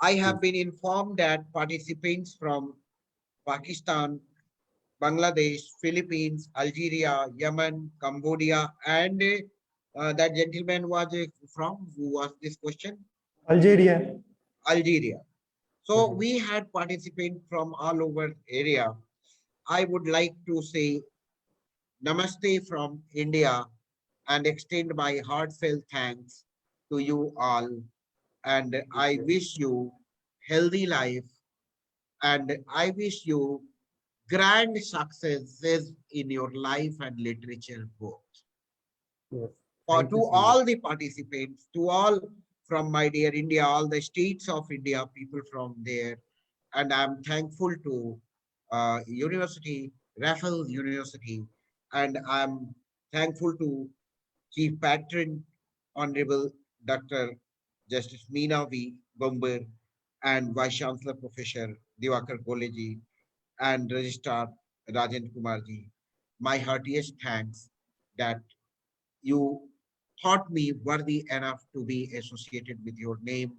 I have been informed that participants from Pakistan, Bangladesh, Philippines, Algeria, Yemen, Cambodia, and that gentleman was from, who asked this question? Algeria. Algeria. So Mhm. we had participants from all over area. I would like to say namaste from India and extend my heartfelt thanks to you all. And I wish you healthy life, and I wish you grand successes in your life and literature both. Yes. For Thank to you so all much. the participants, to all from my dear India, all the states of India, people from there, and I'm thankful to University, Raffles University, and I'm thankful to Chief Patron, Honorable Dr. Justice Meena V. Bomber, and Vice Chancellor Professor Diwakar Koleji, and Registrar Rajan Kumarji. My heartiest thanks that you thought me worthy enough to be associated with your name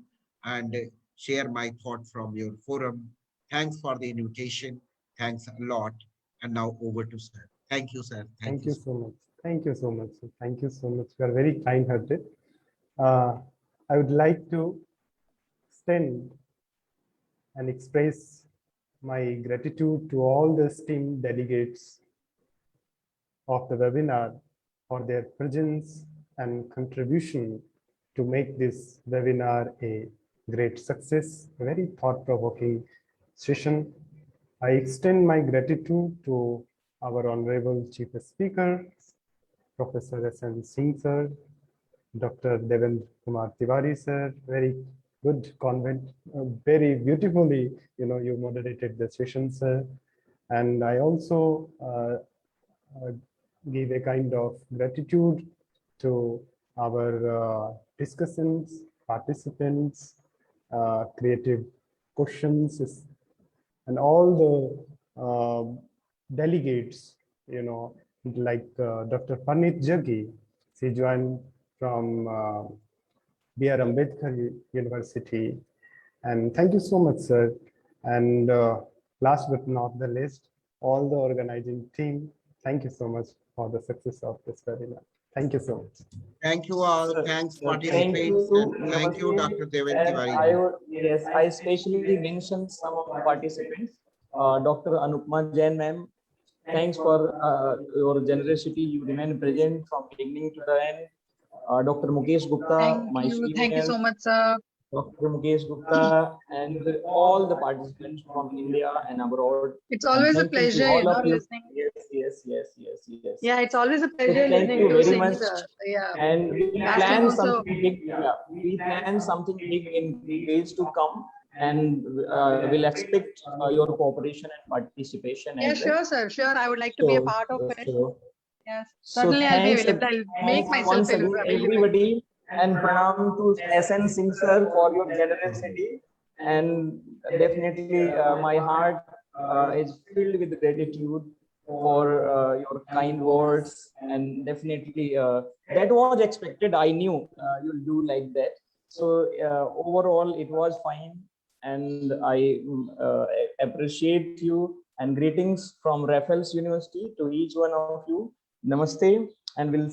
and share my thought from your forum. Thanks for the invitation. Thanks a lot. And now over to sir. Thank you, sir. Thank you so much. Thank you so much. Thank you so much. You are very kind-hearted. I would like to extend and express my gratitude to all the esteemed delegates of the webinar for their presence and contribution to make this webinar a great success, a very thought-provoking session. I extend my gratitude to our Honorable Chief Speaker, Professor S.N. Singh sir, Dr. Devendra Kumar Tiwari sir, very good convent, very beautifully, you moderated the session, sir. And I also give a kind of gratitude to our discussants, participants, creative questions, and all the delegates, like Dr. Panit Jaggi. She joined from B.R. Ambedkar University. And thank you so much, sir. And last but not the least, all the organizing team, thank you so much for the success of this webinar. Thank you so much. Thank you all. Sir, Thanks, thank participants. you. And thank you, Namaste. Dr. Devendra And Tiwari. I would, yes, I especially mentioned some of the participants. Dr. Anupma Jain ma'am, thanks for your generosity. You remain present from beginning to the end. Dr. Mukesh Gupta, my Thank you senior, so much, sir. Dr. Mukesh Gupta, and all the participants from India and abroad. It's And always a thank you to pleasure, all of you. listening. Yes. Yeah, it's always a So pleasure thank listening you to very Singh, much. sir. Yeah. And we Last time plan also- something big. Yeah, we plan something big in days to come, and we'll expect your cooperation and participation. Yeah, as well. sure, sir. Sure, I would like to be a part of it. Yes, certainly I'll be available. I'll make thanks myself once again, available. everybody, and pranam to SN Singh sir for your generosity. And definitely, my heart is filled with gratitude for your kind words, and definitely that was expected. I knew you'll do like that. So overall, it was fine, and I appreciate you. And greetings from Raffles University to each one of you. Namaste, and we'll